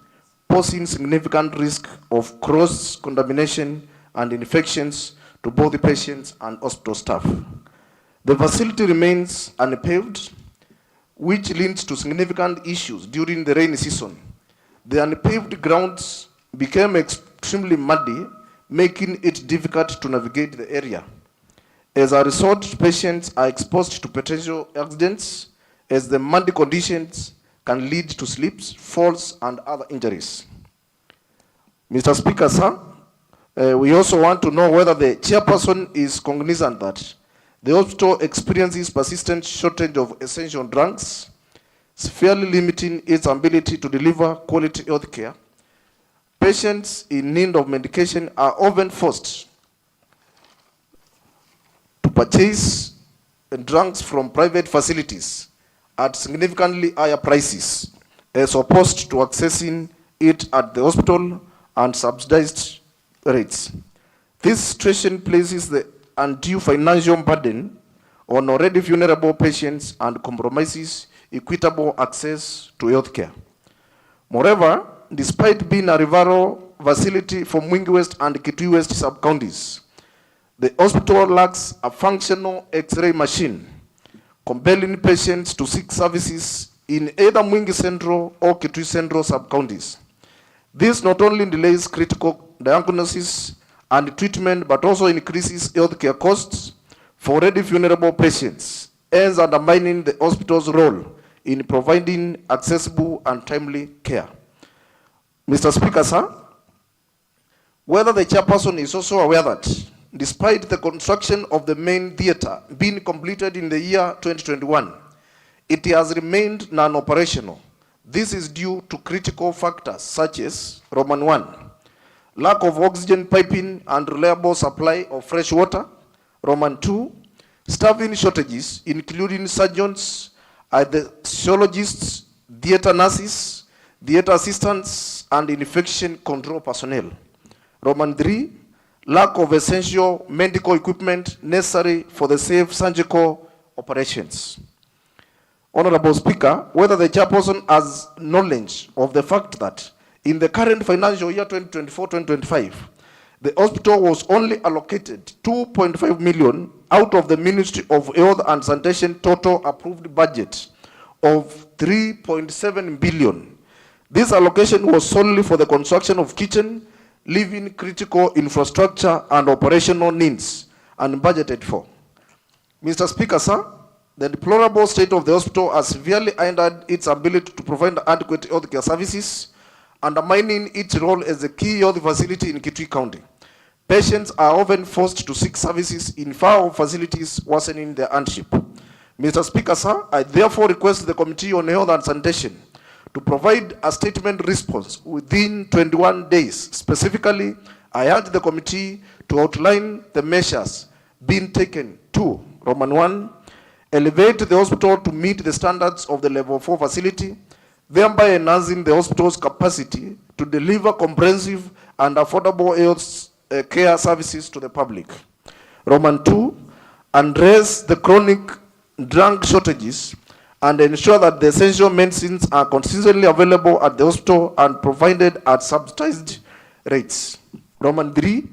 posing significant risk of cross-contamination and infections to both the patients and hospital staff. The facility remains unpaved, which leads to significant issues during the rainy season. The unpaved grounds became extremely muddy, making it difficult to navigate the area. As a result, patients are exposed to potential accidents, as the muddy conditions can lead to slips, falls, and other injuries. Mr. Speaker, sir, we also want to know whether the Chairperson is cognizant that the hospital experiences persistent shortage of essential drugs, severely limiting its ability to deliver quality health care. Patients in need of medication are often forced to purchase drugs from private facilities at significantly higher prices, as opposed to accessing it at the hospital and subsidized rates. This situation places the undue financial burden on already vulnerable patients and compromises equitable access to health care. Moreover, despite being a referral facility for Mwingi West and Kitui West sub-counties, The hospital lacks a functional X-ray machine, compelling patients to seek services in either Mwingi Central or Kitui Central sub-counties. This not only delays critical diagnosis and treatment, but also increases healthcare costs for already vulnerable patients, hence undermining the hospital's role in providing accessible and timely care. Mr. Speaker, sir, whether the chairperson is also aware that despite the construction of the main theatre being completed in the year 2021, it has remained non-operational. This is due to critical factors such as Roman 1, lack of oxygen piping and reliable supply of fresh water. Roman 2, staffing shortages, including surgeons, anesthesiologists, theatre nurses, theatre assistants, and infection control personnel. Roman 3, lack of essential medical equipment necessary for the safe surgical operations. Honorable Speaker, whether the chairperson has knowledge of the fact that in the current financial year 2024-2025, the hospital was only allocated 2.5 million out of the Ministry of Health and Sanitation total approved budget of 3.7 billion. This allocation was solely for the construction of kitchen, leaving critical infrastructure and operational needs unbudgeted for. Mr. Speaker, sir, the deplorable state of the hospital has severely hindered its ability to provide adequate healthcare services, undermining its role as a key health facility in Kitui County. Patients are often forced to seek services in far-off facilities, worsening their hardship. Mr. Speaker, sir, I therefore request the Committee on Health and Sanitation to provide a statement response within 21 days. Specifically, I urge the committee to outline the measures being taken to, Roman 1, elevate the hospital to meet the standards of the level 4 facility, thereby enhancing the hospital's capacity to deliver comprehensive and affordable health care services to the public. Roman 2, address the chronic drug shortages and ensure that the essential medicines are consistently available at the hospital and provided at subsidized rates. Roman 3,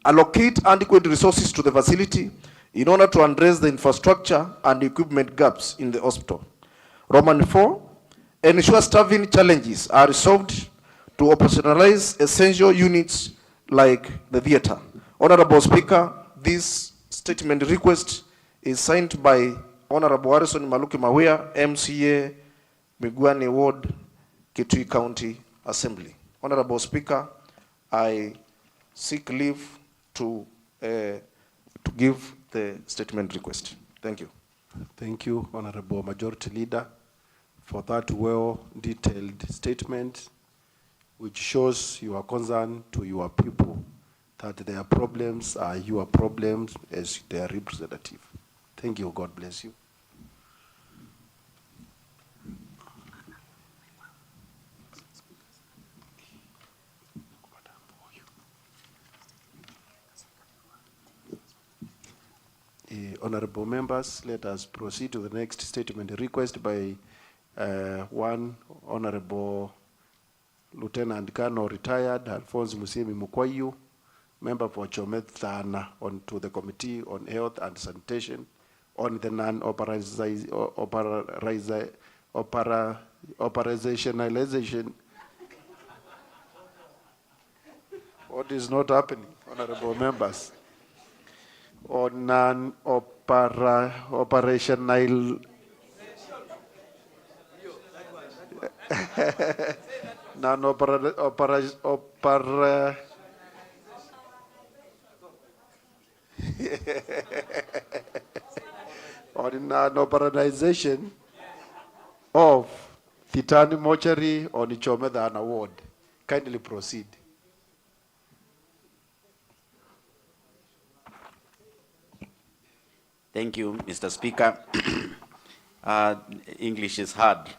allocate adequate resources to the facility in order to address the infrastructure and equipment gaps in the hospital. Roman 4, ensure staffing challenges are resolved to operationalize essential units like the theatre. Honorable Speaker, this statement request is signed by Honorable Harrison Maluki Mawea, MCA, Migwani Ward, Kitui County Assembly. Honorable Speaker, I seek leave to give the statement request. Thank you. Thank you, Honorable Majority Leader, for that well-detailed statement, which shows your concern to your people, that their problems are your problems as their representative. Thank you. God bless you. Honorable members, let us proceed to the next statement request by one Honorable Lieutenant Colonel retired Alphonse Musiemi Mukwayu, member for Chomet Thana, on to the Committee on Health and Sanitation on the operationalization. What is not happening, honorable members? On non-operational on non-operationalization of Thitani Mortuary on Ichomedhan Award. Kindly proceed. Thank you, Mr. Speaker. English is hard.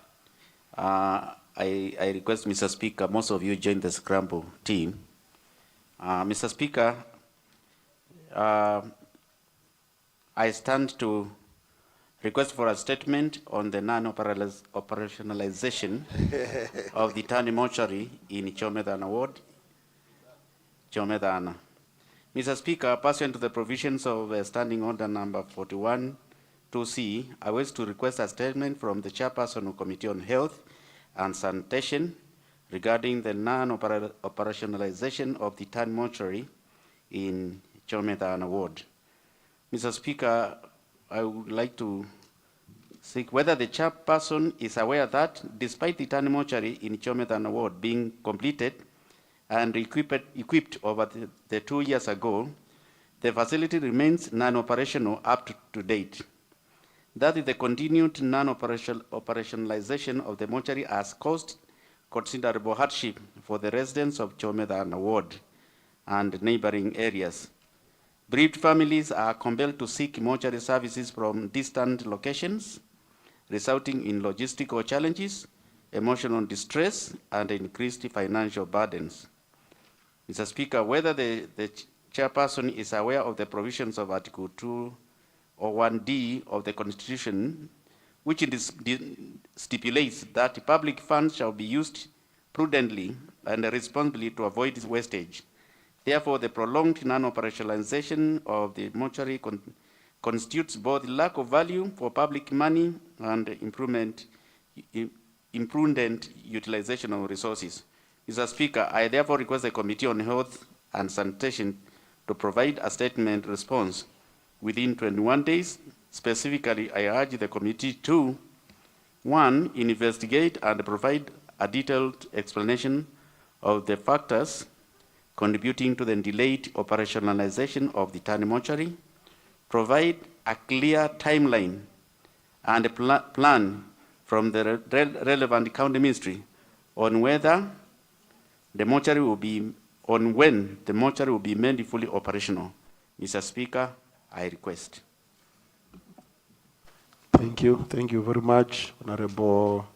I request, Mr. Speaker, most of you join the Scramble team. Mr. Speaker, I stand to request for a statement on the non-operationalization of the Thani Mortuary in Chomedhan Ward, Chomedhan. Mr. Speaker, pursuant to the provisions of Standing Order number 41 2C, I wish to request a statement from the Chairperson of Committee on Health and Sanitation regarding the non-operationalization of the town mortuary in Chomethana Ward. Mr. Speaker, I would like to seek whether the chairperson is aware that despite the town mortuary in Chomethana Ward being completed and equipped over the 2 years ago, the facility remains non-operational up to date. That is, the continued non-operationalization of the mortuary has caused considerable hardship for the residents of Chomethana Ward and neighboring areas. Bereaved families are compelled to seek mortuary services from distant locations, resulting in logistical challenges, emotional distress, and increased financial burdens. Mr. Speaker, whether the chairperson is aware of the provisions of Article 201D of the Constitution, which stipulates that public funds shall be used prudently and responsibly to avoid wastage. Therefore, the prolonged non-operationalization of the mortuary constitutes both lack of value for public money and imprudent utilization of resources. Mr. Speaker, I therefore request the Committee on Health and Sanitation to provide a statement response within 21 days. Specifically, I urge the committee to, 1, investigate and provide a detailed explanation of the factors contributing to the delayed operationalization of the town mortuary, provide a clear timeline and a plan from the relevant county ministry on whether the mortuary will be, when the mortuary will be made fully operational. Mr. Speaker, I request. Thank you very much, Honorable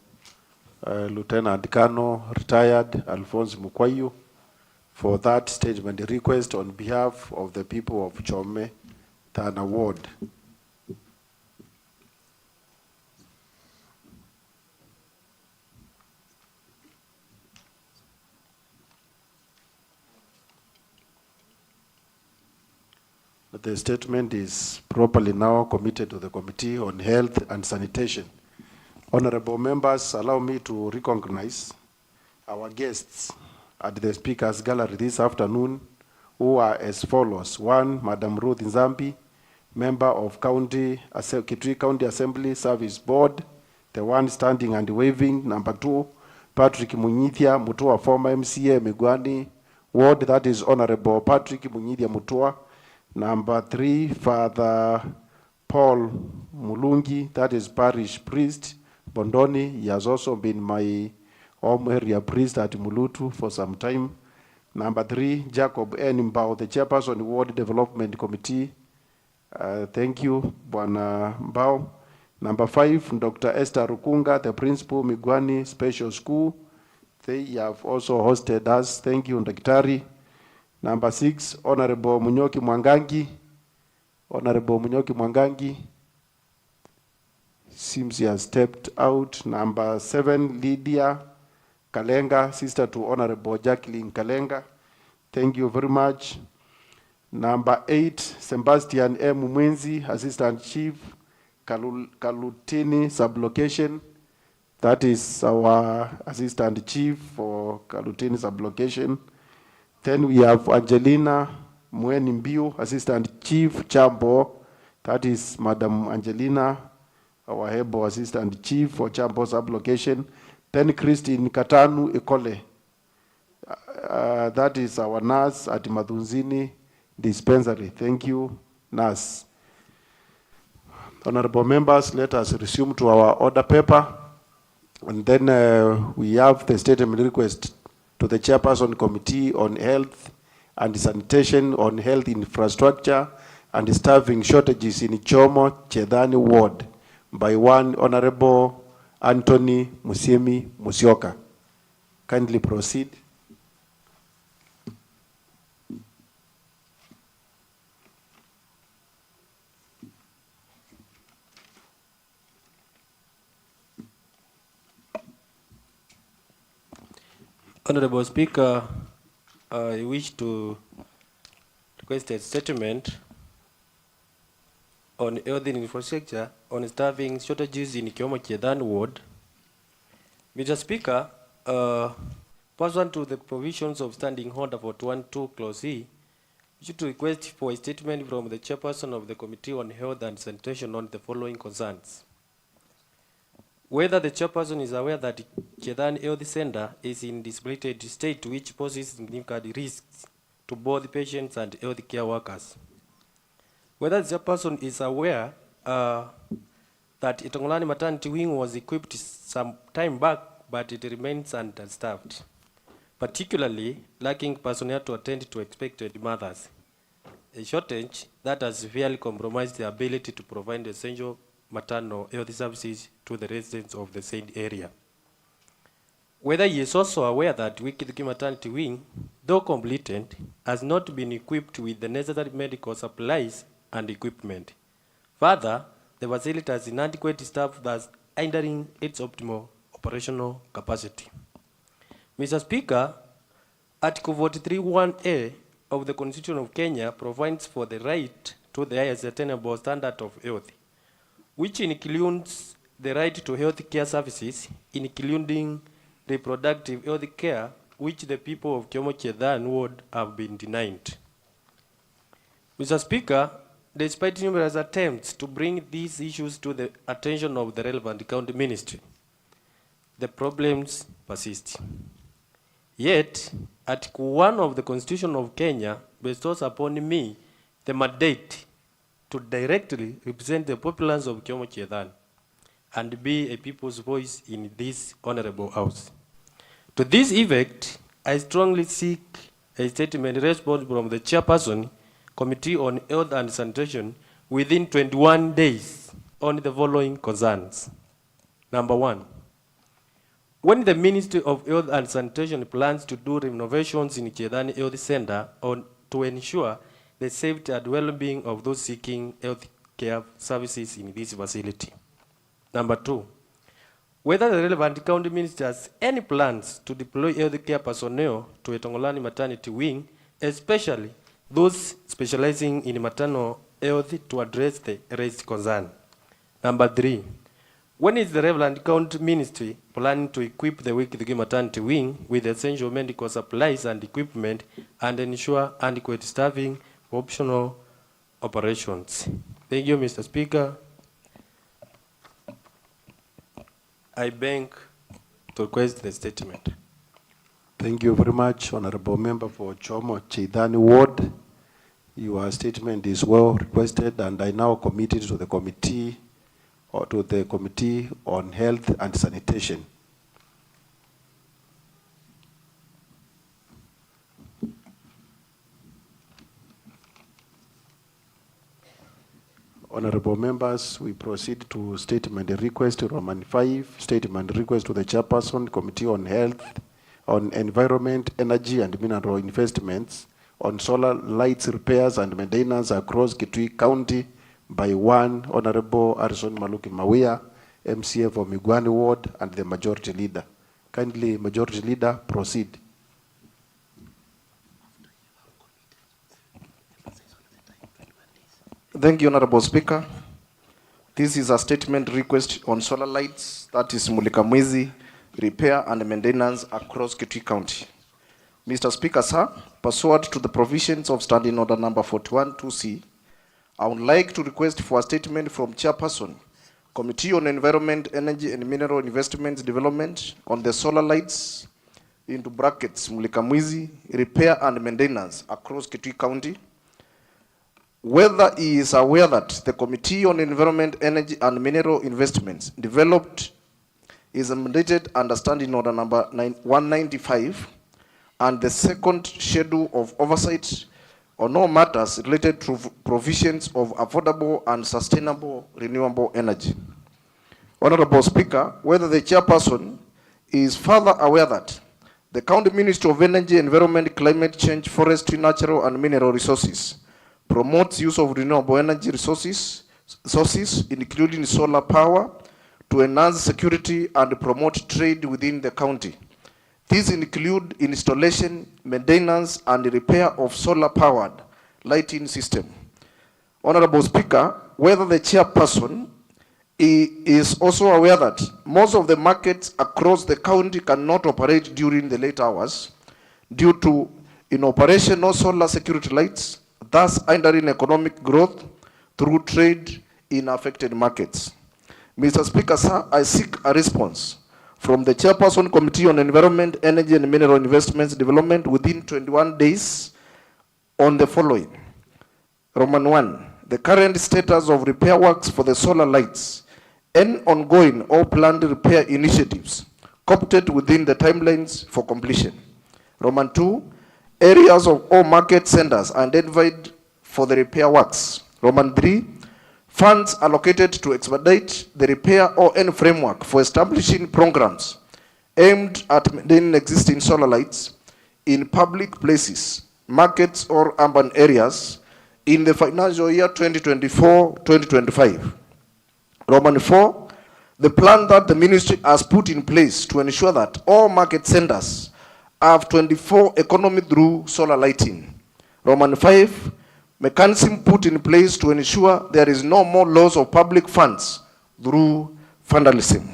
Lieutenant Kano, retired Alphonse Mukwayu, for that statement request on behalf of the people of Chomethana Ward. The statement is properly now committed to the Committee on Health and Sanitation. Honorable members, allow me to recognize our guests at the Speaker's Gallery this afternoon, who are as follows. 1, Madam Ruth Nzambi, member of Kitui County Assembly Service Board, the one standing and waving. Number 2, Patrick Munyithia Mutua, former MCA Migwani Ward, that is Honorable Patrick Munyithia Mutua. Number 3, Father Paul Mulungi, that is parish priest, Bondoni. He has also been my home area priest at Mulutu for some time. Number 3, Jacob N. Mbao, the chairperson Ward Development Committee. Thank you, Bwana Mbao. Number 5, Dr. Esther Rukunga, the principal Migwani Special School. They have also hosted us. Thank you, Daktari. Number 6, Honorable Munyoki Mwangangi. Honorable Munyoki Mwangangi seems he has stepped out. Number 7, Lydia Kalenga, sister to Honorable Jacqueline Kalenga. Thank you very much. Number 8, Sebastian M. Mwenzi, Assistant Chief, Kalutini Sublocation. That is our Assistant Chief for Kalutini Sublocation. Then we have Angelina Mweni Mbiu, Assistant Chief Chambo. That is Madam Angelina, our Hebo Assistant Chief for Chambo Sublocation. Then Christine Katanu Ekole. That is our nurse at Madunzini Dispensary. Thank you, nurse. Honorable members, let us resume to our order paper. And then we have the statement request to the Chairperson Committee on Health and Sanitation on Health Infrastructure and Staffing Shortages in Chomethana Ward by one Honorable Anthony Musiemi Musyoka. Kindly proceed. Honorable Speaker, I wish to request a statement on health infrastructure on staffing shortages in Kiomo Chedan ward. Mr. Speaker, pursuant to the provisions of Standing Order 412 Clause E, we should request for a statement from the chairperson of the Committee on Health and Sanitation on the following concerns. Whether the chairperson is aware that Chedan Health Center is in debilitated state, which poses significant risks to both patients and healthcare workers. Whether the chairperson is aware that Itongolani Maternity Wing was equipped some time back, but it remains understaffed, particularly lacking personnel to attend to expected mothers, a shortage that has severely compromised the ability to provide essential maternal health services to the residents of the said area. Whether he is also aware that Kitui Maternity Wing, though completed, has not been equipped with the necessary medical supplies and equipment. Further, the facility has inadequate staff, thus hindering its optimal operational capacity. Mr. Speaker, Article 43(1)(a) of the Constitution of Kenya provides for the right to the highest attainable standard of health, which includes the right to health care services, including reproductive health care, which the people of Kiomo Chedan ward have been denied. Mr. Speaker, despite numerous attempts to bring these issues to the attention of the relevant county ministry, the problems persist. Yet, Article 1 of the Constitution of Kenya bestows upon me the mandate to directly represent the populace of Kiomo Chedan and be a people's voice in this honorable house. To this effect, I strongly seek a statement response from the chairperson, Committee on Health and Sanitation, within 21 days on the following concerns. Number 1, when the Ministry of Health and Sanitation plans to do renovations in Chedan Health Center to ensure the safety and well-being of those seeking health care services in this facility. Number 2, whether the relevant county minister has any plans to deploy health care personnel to Itongolani Maternity Wing, especially those specializing in maternal health, to address the raised concern. Number 3, when is the relevant county ministry planning to equip the Kitui Maternity Wing with essential medical supplies and equipment and ensure adequate staffing for optional operations? Thank you, Mr. Speaker. I beg to request the statement. Thank you very much, Honorable Member for Kiomo Chedan ward. Your statement is well requested, and I now commit it to the committee on Health and Sanitation. Honorable members, we proceed to statement request, Roman 5, statement request to the chairperson, Committee on Health, on Environment, Energy and Mineral Investments, on solar lights repairs and maintenance across Kitui County by one Honorable Harrison Maluki Mawia, MCA for Migwani Ward, and the Majority Leader. Kindly, Majority Leader, proceed. Thank you, Honorable Speaker. This is a statement request on solar lights, that is Mulika Mwezi, repair and maintenance across Kitui County. Mr. Speaker, sir, pursuant to the provisions of Standing Order number 41(2)C, I would like to request for a statement from Chairperson, Committee on Environment, Energy and Mineral Investments Development on the solar lights, into brackets, Mulika Mwezi, repair and maintenance across Kitui County, whether he is aware that the Committee on Environment, Energy and Mineral Investments developed is mandated under Standing Order number 195 and the second schedule of oversight on all matters related to provisions of affordable and sustainable renewable energy. Honorable Speaker, whether the chairperson is further aware that the County Ministry of Energy, Environment, Climate Change, Forestry, Natural and Mineral Resources promotes use of renewable energy sources, including solar power, to enhance security and promote trade within the county. These include installation, maintenance, and repair of solar-powered lighting system. Honorable Speaker, whether the chairperson is also aware that most of the markets across the county cannot operate during the late hours due to inoperational solar security lights, thus hindering economic growth through trade in affected markets. Mr. Speaker, sir, I seek a response from the Chairperson Committee on Environment, Energy and Mineral Investments Development within 21 days on the following. Roman 1, the current status of repair works for the solar lights and ongoing or planned repair initiatives co-opted within the timelines for completion. Roman 2, areas of all market centers identified for the repair works. Roman 3, funds allocated to expedite the repair or any framework for establishing programs aimed at maintaining existing solar lights in public places, markets or urban areas in the financial year 2024-2025. Roman 4, the plan that the ministry has put in place to ensure that all market centers have 24 economy through solar lighting. Roman 5, mechanism put in place to ensure there is no more loss of public funds through vandalism.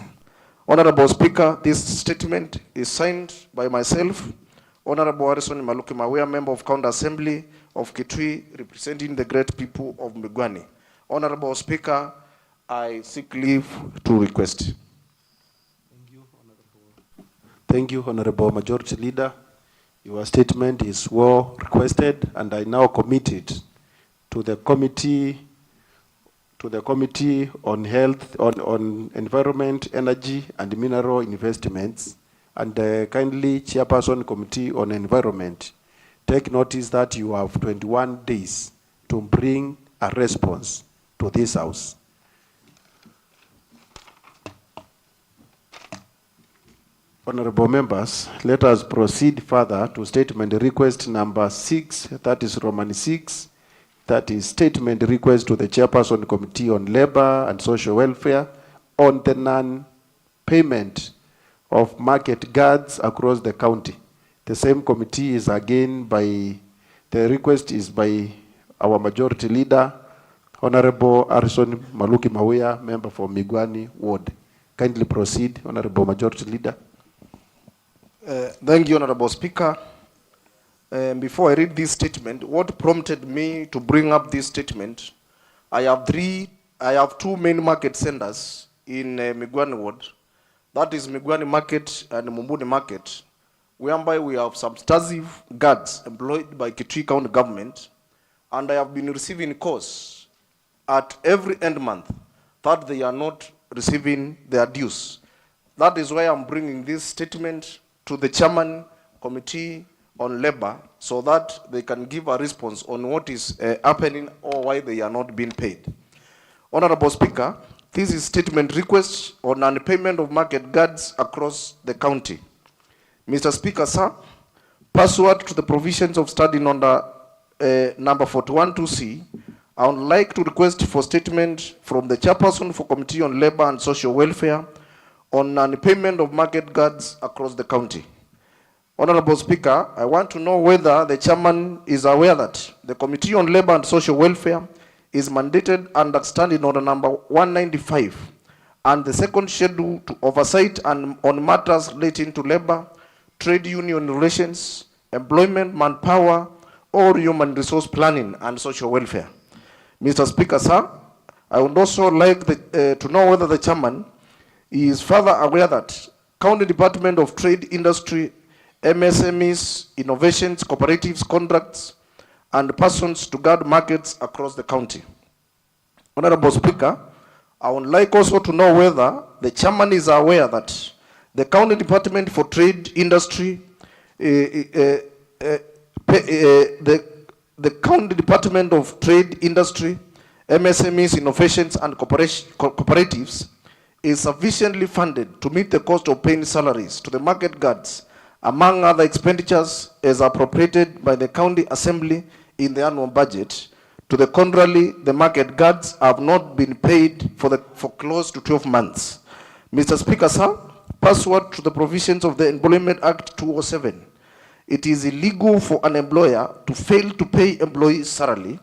Honorable Speaker, this statement is signed by myself, Honorable Harrison Maluki Mawea, Member of County Assembly of Kitui, representing the great people of Migwani. Honorable Speaker, I seek leave to request. Thank you, Honorable Majority Leader. Your statement is well requested, and I now commit it to the committee on health, on environment, energy, and mineral investments, and kindly Chairperson Committee on Environment, take notice that you have 21 days to bring a response to this House. Honorable members, let us proceed further to statement request number 6, that is Roman 6, that is statement request to the Chairperson Committee on Labor and Social Welfare on the non-payment of market guards across the county. The same committee is again the request is by our Majority Leader, Honorable Harrison Maluki Mawea, Member for Migwani Ward. Kindly proceed, Honorable Majority Leader. Thank you, Honorable Speaker. Before I read this statement, what prompted me to bring up this statement, I have two main market centers in Migwani Ward. That is Migwani Market and Mumbuni Market, whereby we have substantive guards employed by Kitui County Government, and I have been receiving calls at every end month that they are not receiving their dues. That is why I'm bringing this statement to the Chairman Committee on Labor so that they can give a response on what is happening or why they are not being paid. Honorable Speaker, this is statement request on non-payment of market guards across the county. Mr. Speaker, sir, pursuant to the provisions of studying under number 412C, I would like to request for statement from the Chairperson for Committee on Labor and Social Welfare on non-payment of market guards across the county. Honorable Speaker, I want to know whether the Chairman is aware that the Committee on Labor and Social Welfare is mandated under Standing Order number 195 and the second schedule to oversight and on matters relating to labor, trade union relations, employment, manpower, or human resource planning and social welfare. Mr. Speaker, sir, I would also like to know whether the Chairman is further aware that County Department of Trade, Industry, MSMEs, innovations, cooperatives, contracts, and persons to guard markets across the county. Honorable Speaker, I would like also to know whether the Chairman is aware that the County Department for Trade, Industry, the County Department of Trade, Industry, MSMEs, innovations, and cooperatives is sufficiently funded to meet the cost of paying salaries to the market guards, among other expenditures as appropriated by the County Assembly in the annual budget. To the contrary, the market guards have not been paid for close to 12 months. Mr. Speaker, sir, pursuant to the provisions of the Employment Act 207, it is illegal for an employer to fail to pay employees' salary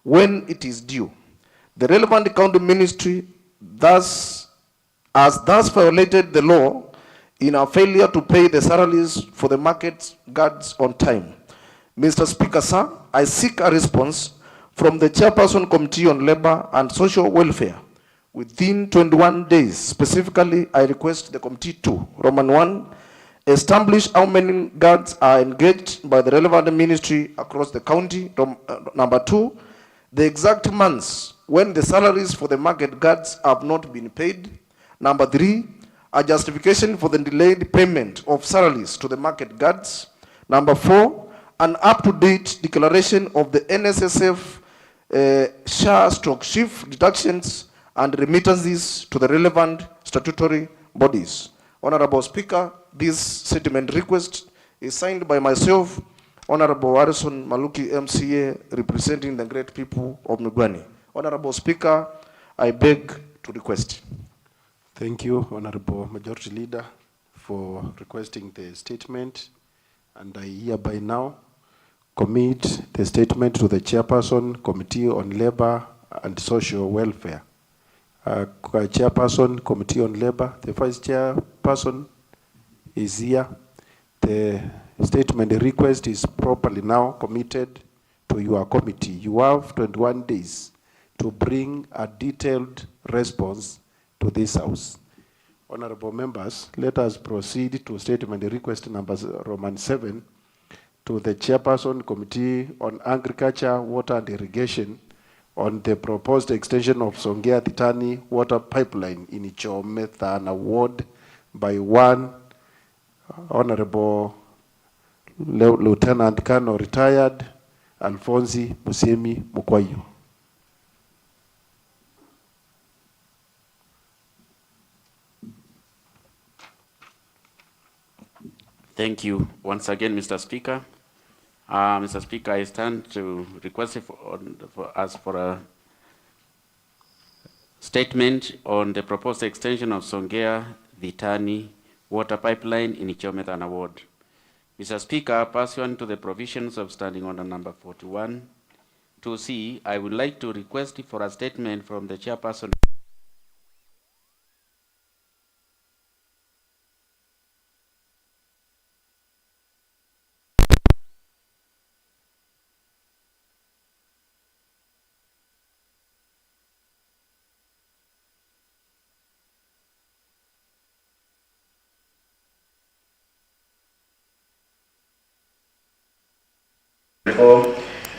when it is due. The relevant county ministry thus violated the law in a failure to pay the salaries for the market guards on time. Mr. Speaker, sir, I seek a response from the Chairperson Committee on Labor and Social Welfare within 21 days. Specifically, I request the committee to, Roman 1, establish how many guards are engaged by the relevant ministry across the county. Number 2, the exact months when the salaries for the market guards have not been paid. Number 3, a justification for the delayed payment of salaries to the market guards. Number 4, an up-to-date declaration of the NSSF SHA/SHIF deductions and remittances to the relevant statutory bodies. Honorable Speaker, this settlement request is signed by myself, Honorable Harrison Maluki, MCA, representing the great people of Migwani. Honorable Speaker, I beg to request. Thank you, Honorable Majority Leader, for requesting the statement. And I hereby now commit the statement to the Chairperson, Committee on Labor and Social Welfare. Chairperson, Committee on Labor, the Vice Chairperson is here. The statement, the request is properly now committed to your committee. You have 21 days to bring a detailed response to this House. Honorable members, let us proceed to statement request number Roman 7 to the Chairperson Committee on Agriculture, Water and Irrigation on the proposed extension of Songea Thitani water pipeline in Ichome Thana Ward by one Honorable Lieutenant Colonel retired Alphonsi Musemi Mukwayo. Thank you once again, Mr. Speaker. Mr. Speaker, I stand to request for a statement on the proposed extension of Songea Thitani water pipeline in Ichomethana Ward. Mr. Speaker, pursuant to the provisions of Standing Order number 41, 2C, I would like to request for a statement from the Chairperson.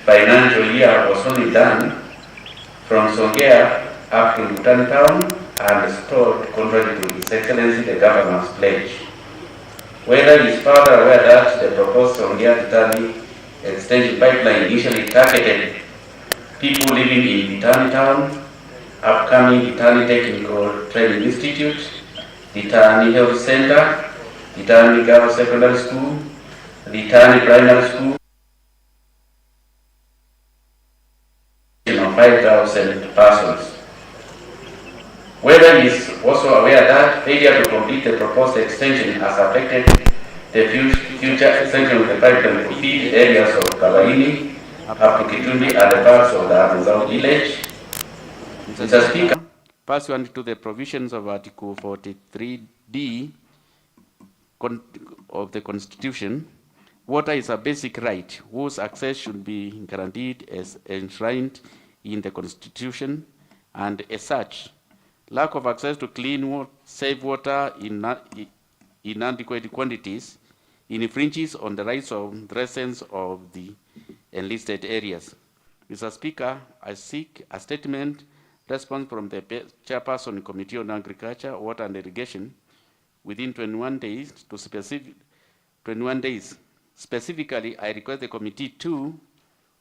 Financial year was only done from Songea up to Bhutan town and restored contrary to His Excellency the Governor's pledge. Whether he is further aware that the proposed Songea Thitani extension pipeline initially targeted people living in Bhutan town, upcoming Thitani Technical Training Institute, Thitani Health Center, Thitani Girls Secondary School, Thitani Primary School, 5,000 persons. Whether he is also aware that failure to complete the proposed extension has affected the future extension of the pipeline to feed areas of Kabaini up to Kitui and the parts of the Aranzao village. Mr. Speaker, pursuant to the provisions of Article 43D of the Constitution, water is a basic right whose access should be guaranteed as enshrined in the Constitution, and as such, lack of access to clean, safe water in inadequate quantities infringes on the rights of the residents of the enlisted areas. Mr. Speaker, I seek a statement response from the Chairperson Committee on Agriculture, Water and Irrigation within 21 days to 21 days. Specifically, I request the committee to,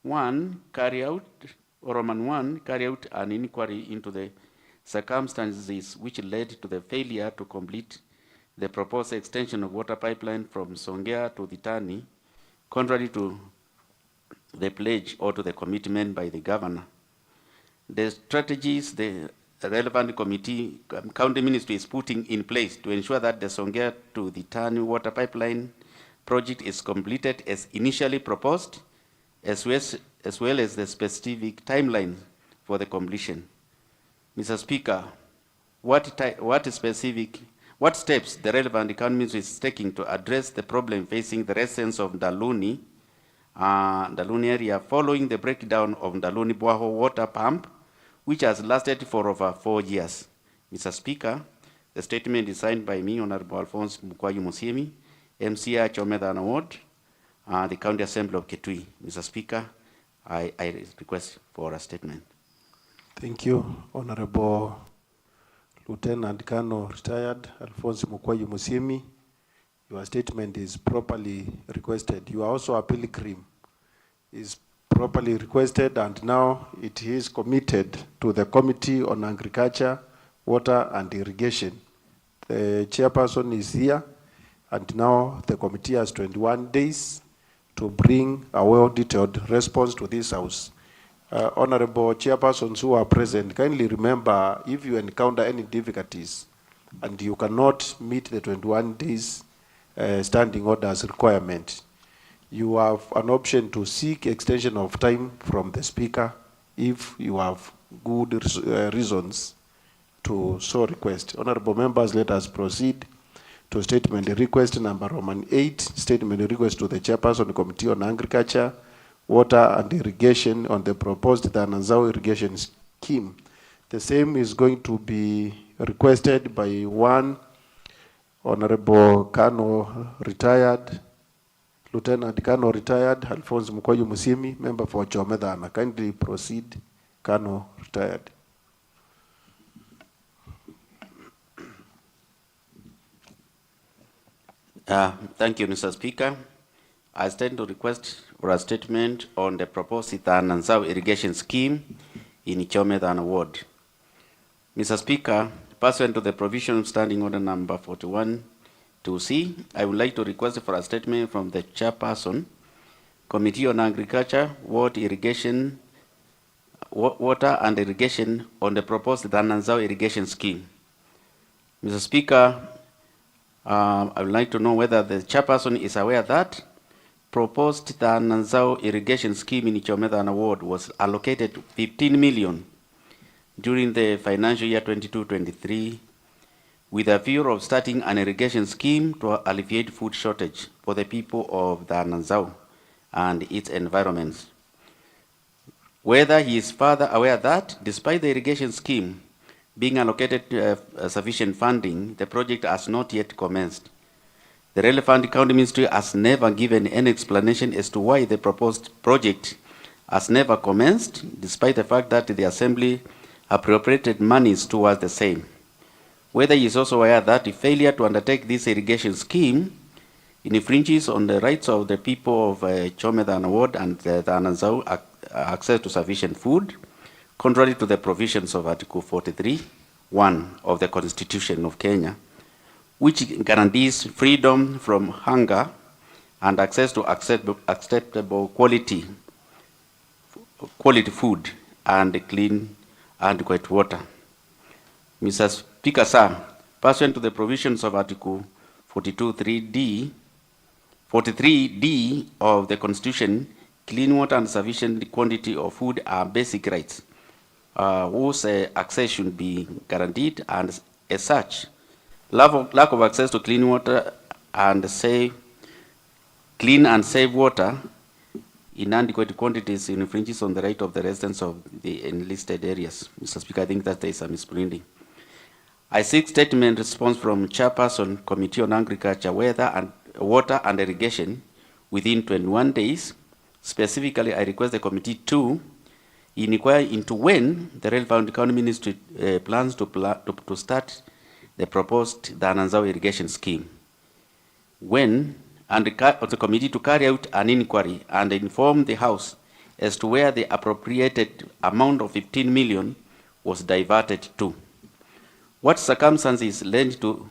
1, carry out an inquiry into the circumstances which led to the failure to complete the proposed extension of water pipeline from Songea to Thitani, contrary to the pledge or to the commitment by the governor. The strategies the relevant county ministry is putting in place to ensure that the Songea to Thitani water pipeline project is completed as initially proposed, as well as the specific timeline for the completion. Mr. Speaker, what steps the relevant economy is taking to address the problem facing the residents of Ndaluni area following the breakdown of Ndaluni Bwaho water pump, which has lasted for over 4 years? Mr. Speaker, the statement is signed by me, Honorable Alphonse Mukwayu Musiemi, MCA Chomedana Ward, the County Assembly of Kitui. Mr. Speaker, I request for a statement. Thank you, Honorable Lieutenant Colonel Retired Alphonse Mukwayu Musiemi. Your statement is properly requested. You are also a pilgrim. Is properly requested, and now it is committed to the Committee on Agriculture, Water and Irrigation. The chairperson is here, and now the committee has 21 days to bring a well-detailed response to this House. Honorable chairpersons who are present, kindly remember, if you encounter any difficulties and you cannot meet the 21 days standing orders requirement, you have an option to seek extension of time from the Speaker if you have good reasons to so request. Honorable members, let us proceed to statement request number Roman 8, statement request to the Chairperson Committee on Agriculture, Water and Irrigation on the proposed Dananzao irrigation scheme. The same is going to be requested by one Honorable Colonel Retired, Lieutenant Colonel Retired Alphonse Mukwayu Musiemi, member for Chomedana. Kindly proceed, Colonel Retired. Thank you, Mr. Speaker. I stand to request for a statement on the proposed Dananzao irrigation scheme in Chomedana Ward. Mr. Speaker, pursuant to the provision of Standing Order number 41 2C, I would like to request for a statement from the Chairperson, Committee on Agriculture, Water and Irrigation on the proposed Dananzao irrigation scheme. Mr. Speaker, I would like to know whether the Chairperson is aware that proposed Dananzao irrigation scheme in Chomedana Ward was allocated 15 million during the financial year 22-23 with a view of starting an irrigation scheme to alleviate food shortage for the people of Dananzao and its environments. Whether he is further aware that, despite the irrigation scheme being allocated sufficient funding, the project has not yet commenced. The relevant county ministry has never given any explanation as to why the proposed project has never commenced, despite the fact that the Assembly appropriated monies towards the same. Whether he is also aware that the failure to undertake this irrigation scheme infringes on the rights of the people of Chomedana Ward and Dananzao access to sufficient food, contrary to the provisions of Article 43(1) of the Constitution of Kenya, which guarantees freedom from hunger and access to acceptable quality food and clean and adequate water. Mr. Speaker, sir, pursuant to the provisions of Article 43D of the Constitution, clean water and sufficient quantity of food are basic rights whose access should be guaranteed, and as such, lack of access to clean water and clean and safe water in adequate quantities infringes on the right of the residents of the enlisted areas. Mr. Speaker, I think that there is a misbranding. I seek statement response from Chairperson, Committee on Agriculture, Water and Irrigation within 21 days. Specifically, I request the committee to inquire into when the relevant county ministry plans to start the proposed Dananzao irrigation scheme. When, and the committee to carry out an inquiry and inform the House as to where the appropriated amount of 15 million was diverted to. What circumstances led to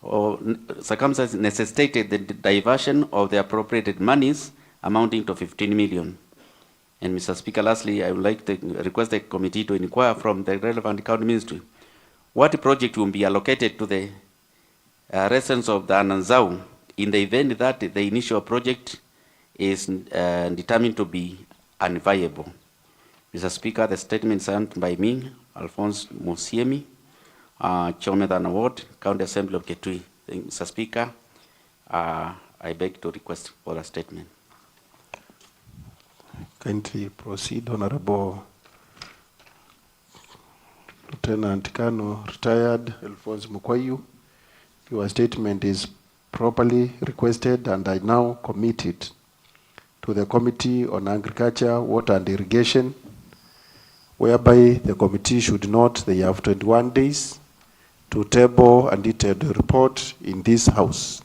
or circumstances necessitated the diversion of the appropriated monies amounting to 15 million. And Mr. Speaker, lastly, I would like to request the committee to inquire from the relevant county ministry what project will be allocated to the residents of Dananzao in the event that the initial project is determined to be unviable. Mr. Speaker, the statement signed by me, Alphonse Musiemi, Chairman Award, County Assembly of Kitui. Mr. Speaker, I beg to request for a statement. Kindly proceed, Honorable Lieutenant Kano, retired, Alphonse Mukwayu. Your statement is properly requested, and I now commit it to the Committee on Agriculture, Water and Irrigation, whereby the committee should note they have 21 days to table a detailed report in this House.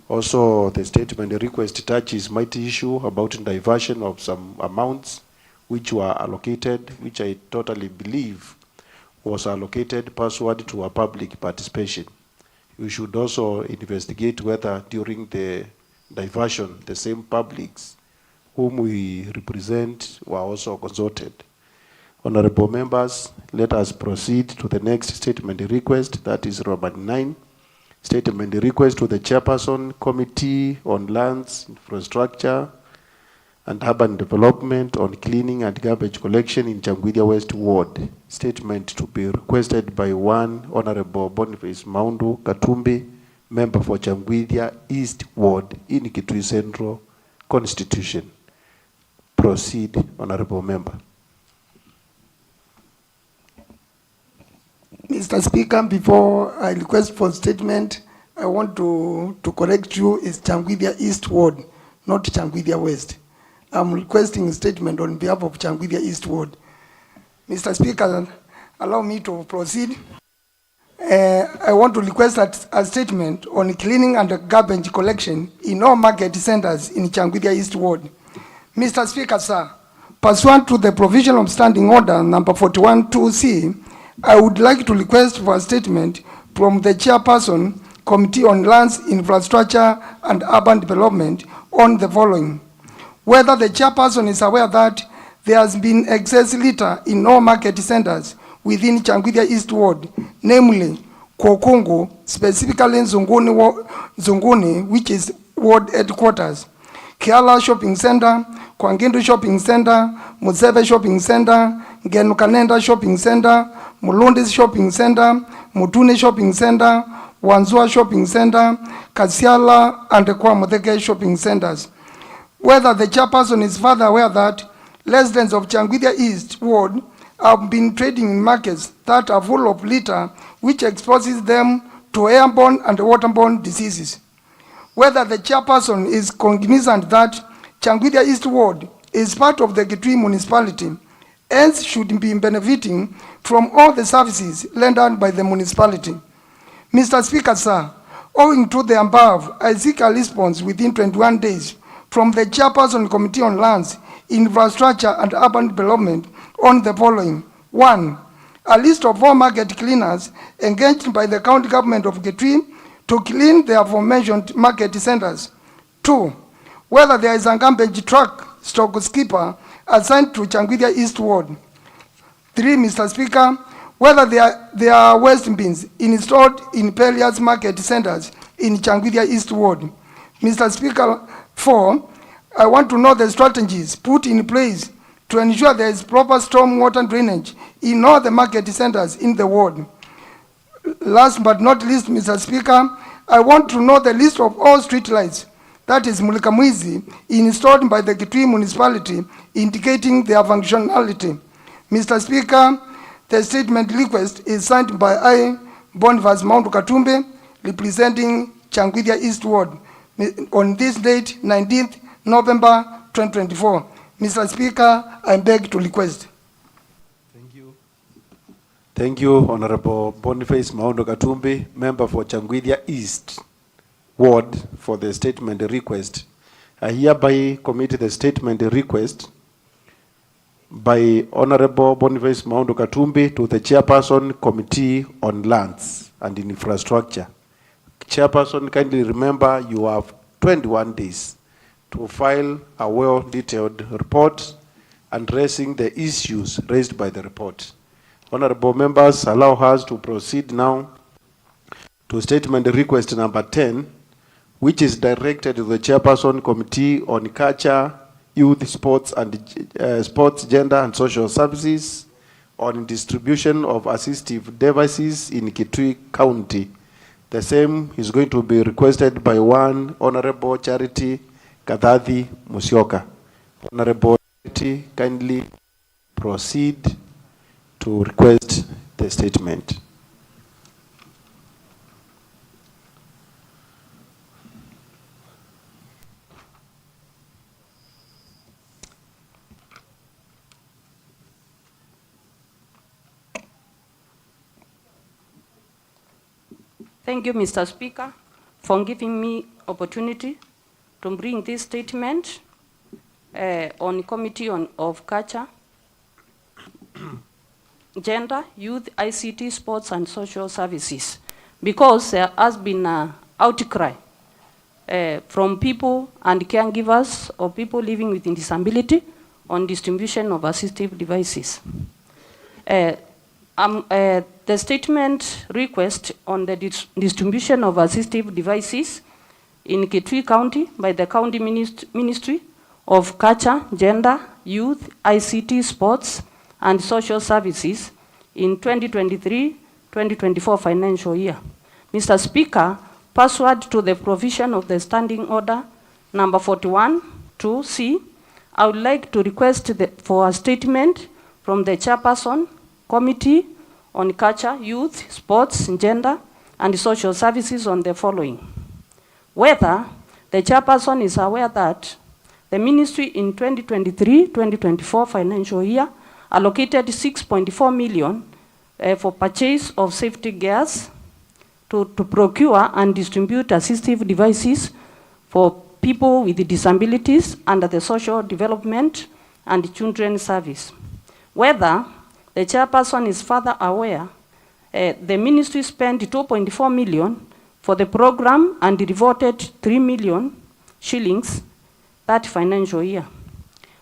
Also, the statement request touches mighty issue about diversion of some amounts which were allocated, which I totally believe was allocated pursuant to a public participation. You should also investigate whether during the diversion, the same publics whom we represent were also consulted. Honorable members, let us proceed to the next statement request, that is Roman 9. Statement request to the Chairperson, Committee on Lands, Infrastructure and Urban Development on Cleaning and Garbage Collection in Changwidya West Ward. Statement to be requested by one Honorable Boniface Maundu Katumbi, member for Changwidya East Ward in Kitui Central Constitution. Proceed, Honorable Member. Mr. Speaker, before I request for statement, I want to correct you. It's Changwidya East Ward, not Changwidya West. I'm requesting a statement on behalf of Changwidya East Ward. Mr. Speaker, allow me to proceed. I want to request a statement on cleaning and garbage collection in all market centers in Changwidya East Ward. Mr. Speaker, sir, pursuant to the provision of Standing Order number 41-2C, I would like to request for a statement from the Chairperson, Committee on Lands, Infrastructure and Urban Development on the following. Whether the Chairperson is aware that there has been excess litter in all market centers within Changwidya East Ward, namely Kokungu, specifically Zunguni, which is ward headquarters, Kiala Shopping Center, Kwangindu Shopping Center, Museve Shopping Center, Genukanenda Shopping Center, Mulundis Shopping Center, Mutune Shopping Center, Wanzua Shopping Center, Kasiala and Kwamudeke Shopping Centers. Whether the Chairperson is further aware that residents of Changwidya East Ward have been trading in markets that are full of litter, which exposes them to airborne and waterborne diseases. Whether the Chairperson is cognizant that Changwidya East Ward is part of the Kitui municipality, hence should be benefiting from all the services rendered by the municipality. Mr. Speaker, sir, owing to the above, I seek a response within 21 days from the Chairperson, Committee on Lands, Infrastructure and Urban Development on the following. 1. A list of all market cleaners engaged by the county government of Kitui to clean the aforementioned market centers. 2. Whether there is a garbage truck, stock skipper, assigned to Changwidya East Ward. 3. Mr. Speaker, whether there are waste bins installed in various market centers in Changwidya East Ward. Mr. Speaker, 4. I want to know the strategies put in place to ensure there is proper storm water drainage in all the market centers in the ward. Last but not least, Mr. Speaker, I want to know the list of all street lights, that is Mulikamwizi, installed by the Kitui municipality, indicating their functionality. Mr. Speaker, the statement request is signed by I, Boniface Maundu Katumbi, representing Changwidya East Ward, on this date, 19th November 2024. Mr. Speaker, I beg to request. Thank you. Thank you, Honorable Boniface Maundu Katumbi, member for Changwidya East Ward, for the statement request. I hereby commit the statement request by Honorable Boniface Maundu Katumbi to the Chairperson, Committee on Lands and Infrastructure. Chairperson, kindly remember you have 21 days to file a well-detailed report addressing the issues raised by the report. Honorable members, allow us to proceed now to statement request number 10, which is directed to the Chairperson Committee on Culture, Youth, Sports, Gender and Social Services on distribution of assistive devices in Kitui County. The same is going to be requested by one Honorable Charity Kadhathi Musyoka. Honorable Charity, kindly proceed to request the statement. Thank you, Mr. Speaker, for giving me opportunity to bring this statement on Committee of Culture, Gender, Youth, ICT, Sports and Social Services, because there has been an outcry from people and caregivers of people living with disability on distribution of assistive devices. The statement request on the distribution of assistive devices in Kitui County by the County Ministry of Culture, Gender, Youth, ICT, Sports and Social Services in 2023-2024 financial year. Mr. Speaker, pursuant to the provision of the Standing Order number 41 2C, I would like to request for a statement from the Chairperson, Committee on Culture, Youth, Sports, Gender, and Social Services on the following. Whether the Chairperson is aware that the Ministry in 2023-2024 financial year allocated 6.4 million for purchase of safety gears to procure and distribute assistive devices for people with disabilities under the Social Development and Children Service. Whether the Chairperson is further aware, the Ministry spent 2.4 million for the program and devoted 3 million shillings that financial year.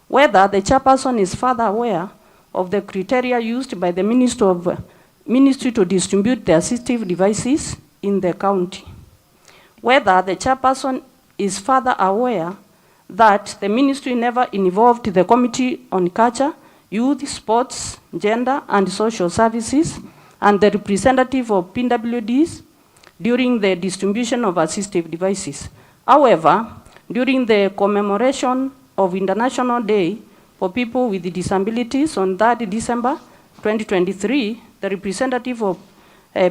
Whether the Chairperson is further aware of the criteria used by the Ministry to distribute the assistive devices in the county. Whether the Chairperson is further aware that the Ministry never involved the Committee on Culture, Youth, Sports, Gender and Social Services and the representative of PWDs during the distribution of assistive devices. However, during the commemoration of International Day for People with Disabilities on 3rd December 2023, the representative of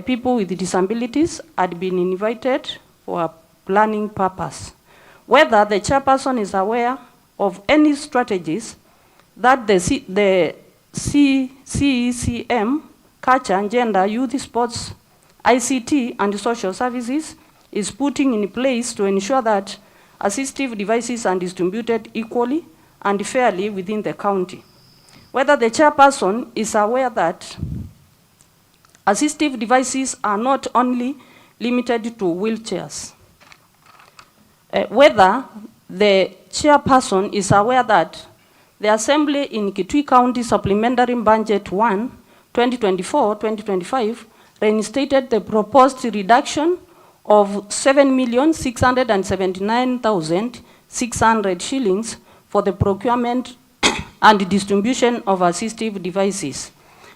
people with disabilities had been invited for a planning purpose. Whether the Chairperson is aware of any strategies that the CECM, Culture, Gender, Youth, Sports, ICT, and Social Services is putting in place to ensure that assistive devices are distributed equally and fairly within the county. Whether the Chairperson is aware that assistive devices are not only limited to wheelchairs. Whether the Chairperson is aware that the Assembly in Kitui County Supplementary Budget 1, 2024-2025 reinstated the proposed reduction of 7,679,600 shillings for the procurement and distribution of assistive devices.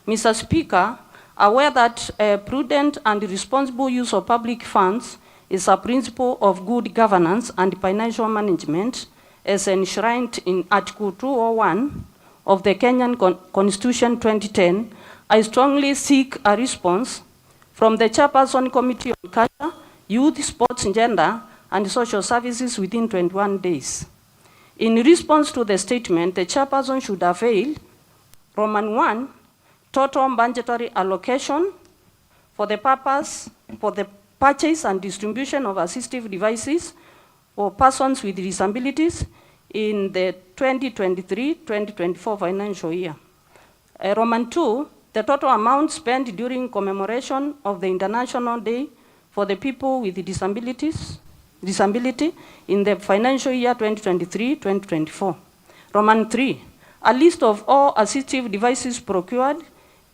Mr. Speaker, aware that prudent and responsible use of public funds is a principle of good governance and financial management as enshrined in Article 201 of the Kenyan Constitution 2010, I strongly seek a response from the Chairperson Committee on Culture, Youth, Sports, Gender, and Social Services within 21 days. In response to the statement, the Chairperson should avail Roman 1, total budgetary allocation for the purpose for the purchase and distribution of assistive devices for persons with disabilities in the 2023-2024 financial year. Roman 2, the total amount spent during commemoration of the International Day for the People with disability in the financial year 2023-2024. Roman 3, a list of all assistive devices procured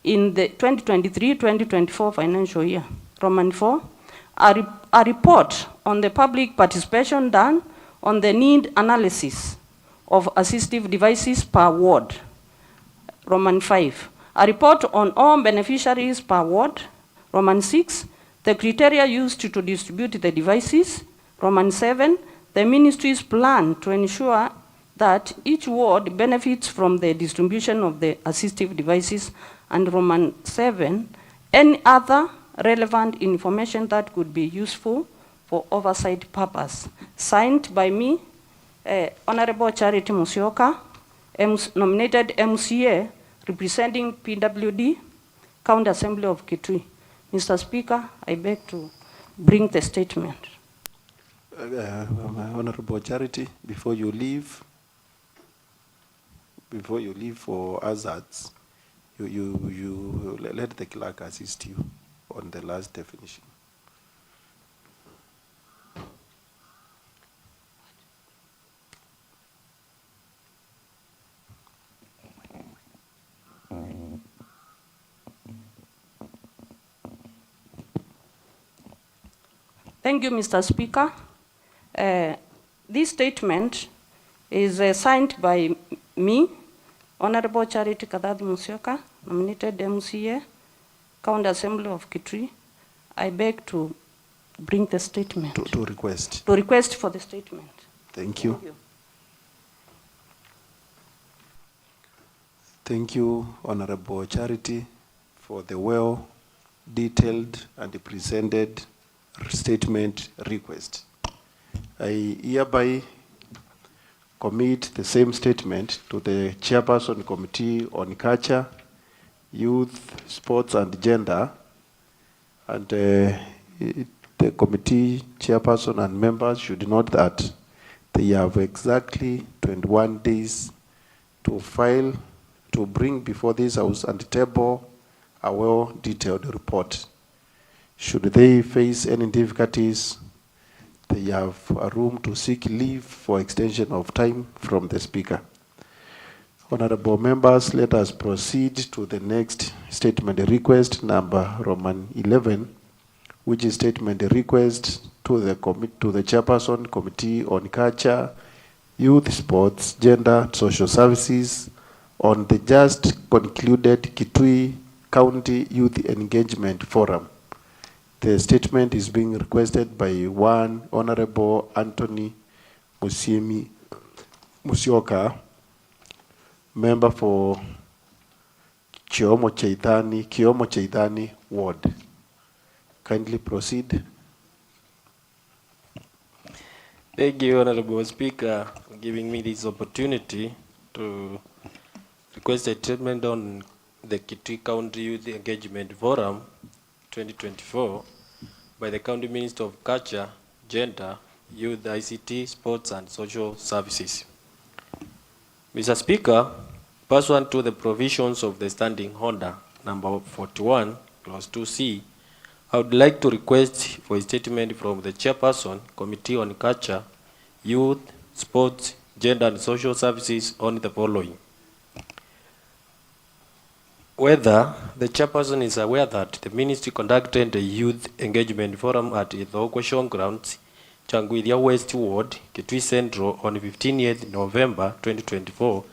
in the 2023-2024 financial year. Roman 4, a report on the public participation done on the need analysis of assistive devices per ward, Roman 5. A report on all beneficiaries per ward, Roman 6. The criteria used to distribute the devices, Roman 7. The ministry's plan to ensure that each ward benefits from the distribution of the assistive devices, and Roman 7. Any other relevant information that could be useful for oversight purpose. Signed by me, Honorable Charity Musyoka, nominated MCA, representing PWD, County Assembly of Kitui. Mr. Speaker, I beg to bring the statement. Honorable Charity, before you leave for hazards, you let the clerk assist you on the last definition. Thank you, Mr. Speaker. This statement is signed by me, Honorable Charity Kadhadhi Musyoka, nominated MCA, County Assembly of Kitui. I beg to bring the statement. To request. To request for the statement. Thank you. Thank you, Honorable Charity, for the well-detailed and presented statement request. I hereby commit the same statement to the Chairperson Committee on Culture, Youth, Sports and Gender, and the committee chairperson and members should note that they have exactly 21 days to file, to bring before this House and table a well-detailed report. Should they face any difficulties, they have a room to seek leave for extension of time from the Speaker. Honorable members, let us proceed to the next statement request, number Roman 11, which is statement request to the Chairperson Committee on Culture, Youth, Sports, Gender, Social Services on the just concluded Kitui County Youth Engagement Forum. The statement is being requested by one Honorable Anthony Musyoka, member for Kiomo Cheidani Ward. Kindly proceed. Thank you, Honorable Speaker, for giving me this opportunity to request a statement on the Kitui County Youth Engagement Forum 2024 by the County Minister of Culture, Gender, Youth, ICT, Sports and Social Services. Mr. Speaker, pursuant to the provisions of the Standing Order number 41, clause 2C, I would like to request for a statement from the Chairperson, Committee on Culture, Youth, Sports, Gender and Social Services on the following. Whether the Chairperson is aware that the Ministry conducted a Youth Engagement Forum at Inaugural Grounds, Changuithia West Ward, Kitui Central on 15th November 2024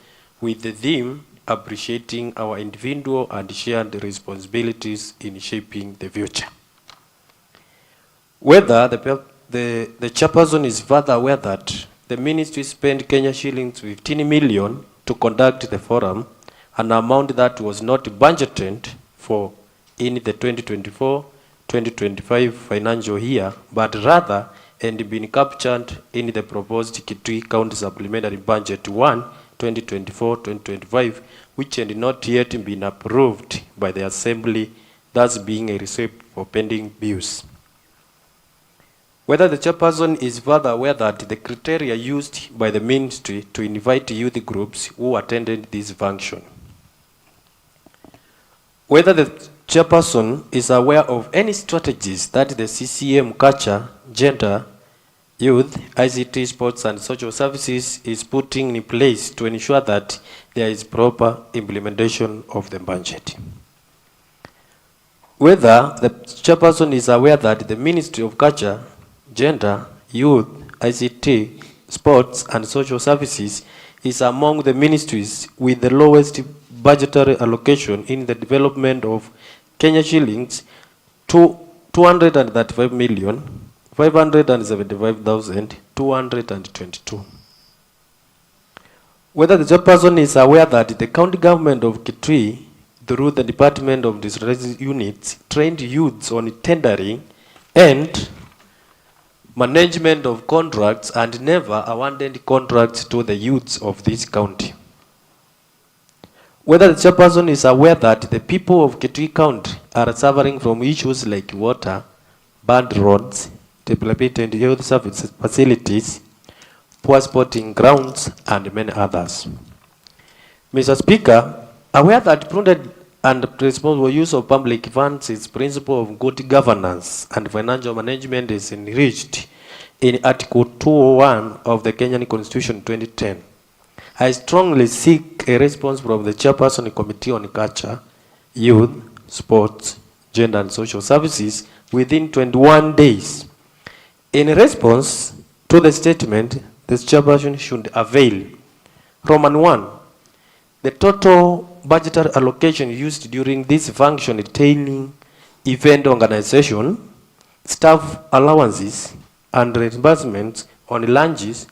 with the theme Appreciating Our Individual and Shared Responsibilities in Shaping the Future. Whether the Chairperson is further aware that the Ministry spent Kenya shillings 15 million to conduct the forum, an amount that was not budgeted for in the 2024-2025 financial year, but rather and been captured in the proposed Kitui County Supplementary Budget 1, 2024-2025, which had not yet been approved by the Assembly, thus being a receipt for pending bills. Whether the Chairperson is further aware that the criteria used by the Ministry to invite youth groups who attended this function. Whether the Chairperson is aware of any strategies that the CCM Culture, Gender, Youth, ICT, Sports and Social Services is putting in place to ensure that there is proper implementation of the budget. whether the chairperson is aware that the Ministry of Culture, Gender, Youth, ICT, Sports and Social Services is among the ministries with the lowest budgetary allocation in the development of Kenya shillings to 235,575,222. Whether the chairperson is aware that the county government of Kitui, through the Department of Distress Units, trained youths on tendering and management of contracts and never awarded contracts to the youths of this county. Whether the chairperson is aware that the people of Kitui County are suffering from issues like water, bad roads, debilitated health services facilities, poor sporting grounds, and many others. Mr. Speaker, aware that prudent and responsible use of public funds is principle of good governance and financial management is enriched in Article 201 of the Kenyan Constitution 2010. I strongly seek a response from the Chairperson Committee on Culture, Youth, Sports, Gender and Social Services within 21 days. In response to the statement, the Chairperson should avail Roman 1. The total budgetary allocation used during this function attaining event organization, staff allowances, and reimbursements on lunches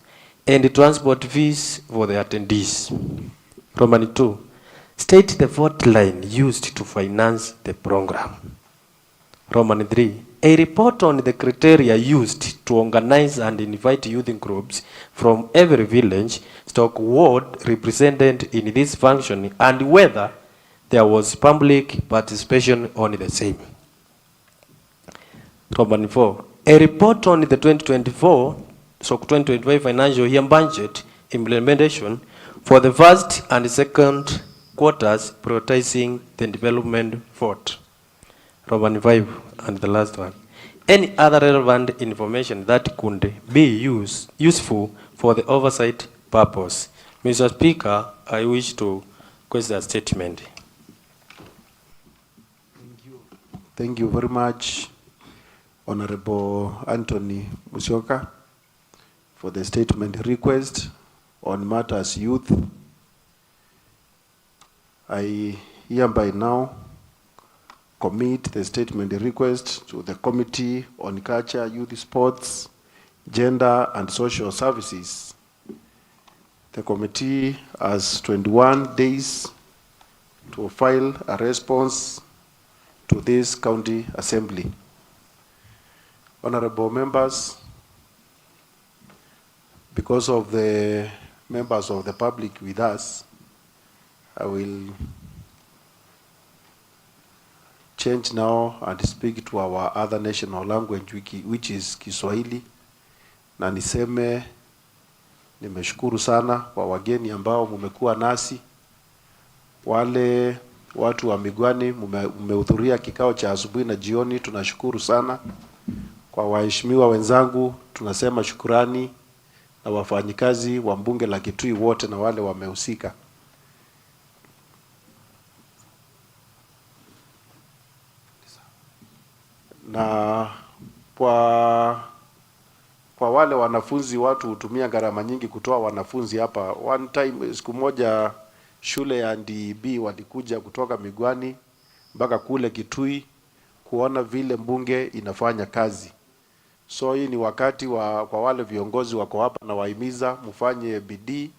and transport fees for the attendees. Roman 2. State the vote line used to finance the program. Roman 3. A report on the criteria used to organize and invite youth groups from every village, stock ward represented in this function and whether there was public participation on the same. Roman 4. A report on the 2024/2025 financial year budget implementation for the first and second quarters, prioritizing the development fort. Roman 5, and the last one. Any other relevant information that could be useful for the oversight purpose. Mr. Speaker, I wish to question a statement. Thank you very much, Honorable Anthony Musyoka, for the statement request on matters youth. I hereby now commit the statement request to the Committee on Culture, Youth, Sports, Gender and Social Services. The committee has 21 days to file a response to this county assembly. Honorable members, because of the members of the public with us, I will change now and speak to our other national language which is Kiswahili, na niseme nimeshukuru sana kwa wageni ambao mumekuwa nasi. Wale watu wa Migwani mmehudhuria kikao cha asubuhi na jioni, tunashukuru sana. Kwa waheshimiwa wenzangu tunasema shukrani, na wafanyikazi wa Bunge la Kitui wote na wale wamehusika. Na kwa wale wanafunzi, watu hutumia gharama nyingi kutoa wanafunzi hapa. One time, siku moja shule ya NDB walikuja kutoka Migwani mpaka kule Kitui kuona vile Bunge inafanya kazi. So hii ni wakati kwa wale viongozi wako hapa na wahimiza mfanye bidii.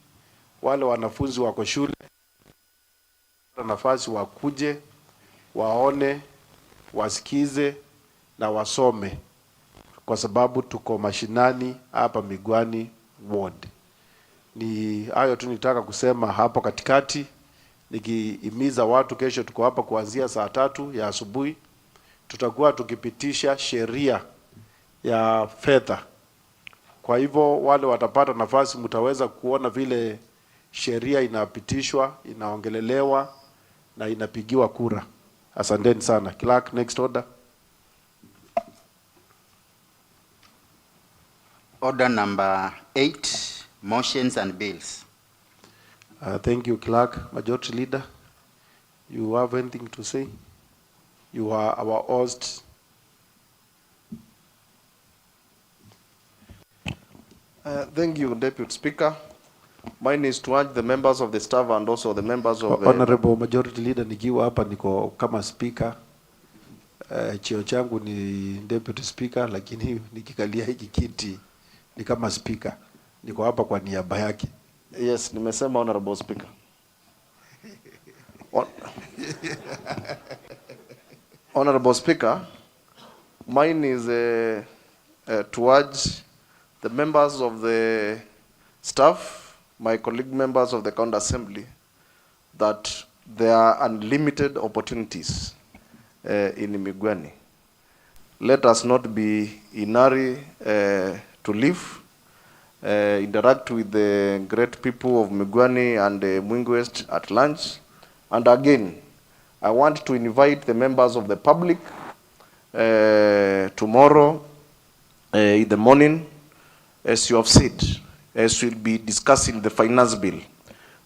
Wale wanafunzi wako shule nafasi wakuje, waone, wasikize na wasome, kwa sababu tuko mashinani hapa Migwani ward. Ni hayo tu nitaka kusema hapo katikati, nikihimiza watu kesho tuko hapa kuanzia saa 3 ya asubuhi. Tutakuwa tukipitisha sheria ya fedha. Kwa hivyo wale watapata nafasi mtaweza kuona vile sheria inapitishwa, inaongelelewa na inapigiwa kura. Asanteni sana. Clerk, next order. Order number 8, motions and bills. Thank you, Clerk. Majority Leader, you have anything to say? You are our host. Thank you, Deputy Speaker. Mine is to urge the members of the staff and also the members of Honorable Majority Leader, nikiwa hapa niko kama speaker. Cheo changu ni Deputy Speaker, lakini nikikalia hiki kiti ni kama speaker. Niko hapa kwa niaba yake. Yes, nimesema Honorable Speaker. Honorable Speaker, mine is to urge the members of the staff, my colleague members of the County Assembly, that there are unlimited opportunities in Migwani. Let us not be in a hurry to live, interact with the great people of Migwani and Mwingi West at lunch. And again, I want to invite the members of the public tomorrow in the morning, as you have said, as we'll be discussing the finance bill,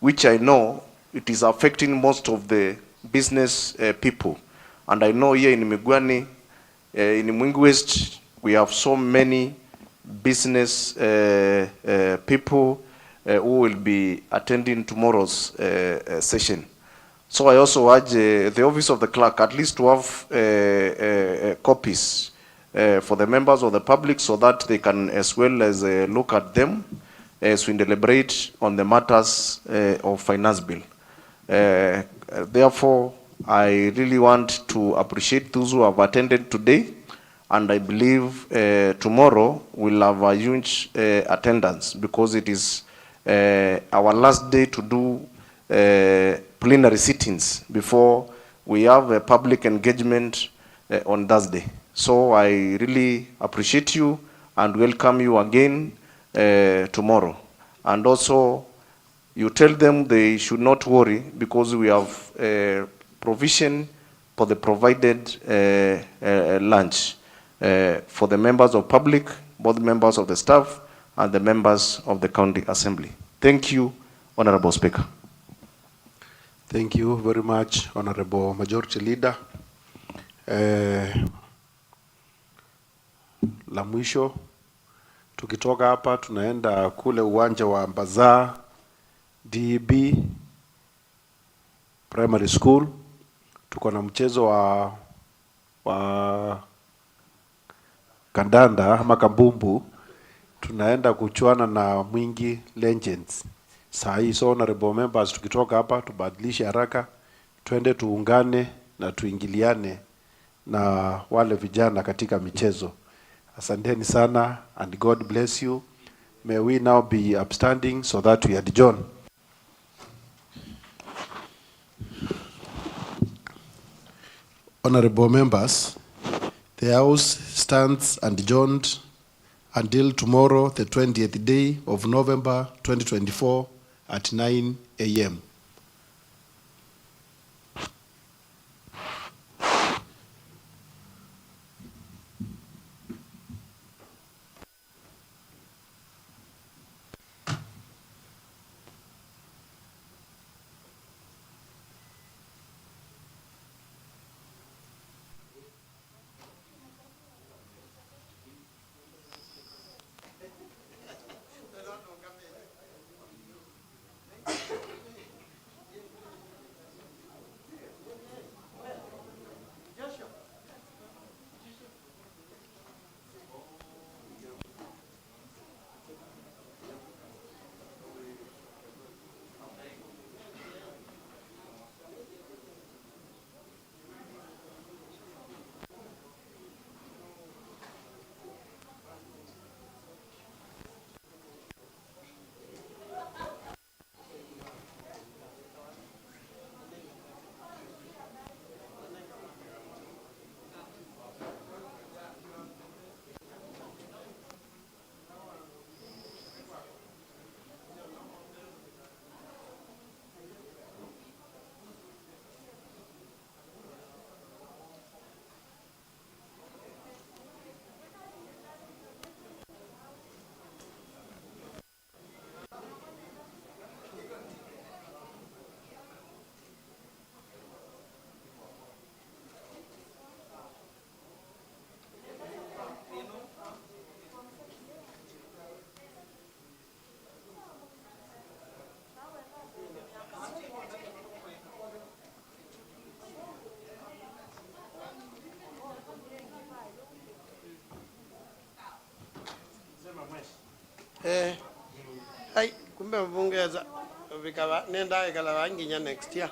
which I know it is affecting most of the business people. And I know here in Migwani, in Mwingi West, we have so many business people who will be attending tomorrow's session. So I also urge the office of the clerk at least to have copies for the members of the public so that they can as well as look at them as we deliberate on the matters of finance bill. Therefore, I really want to appreciate those who have attended today, and I believe tomorrow we'll have a huge attendance because it is our last day to do plenary sittings before we have a public engagement on Thursday. So I really appreciate you and welcome you again tomorrow. And also, you tell them they should not worry because we have provision for the provided lunch for the members of public, both members of the staff and the members of the County Assembly. Thank you, Honorable Speaker. Thank you very much, Honorable Majority Leader. La mwisho, tukitoka hapa tunaenda kule uwanja wa Mbaza DB Primary School. Tuko na mchezo wa kandanda ama kambumbu. Tunaenda kuchuana na Mwingi Legends. Saa hii, so honorable members, tukitoka hapa tubadilishe haraka, twende tuungane na tuingiliane na wale vijana katika michezo. Asanteni sana and God bless you. May we now be upstanding so that we adjourn. Honorable members, the House stands adjourned until tomorrow, the 20th day of November 2024 at 9 a.m. Hai kumbe mbungeza vikaba nenda ikala wanginya next year.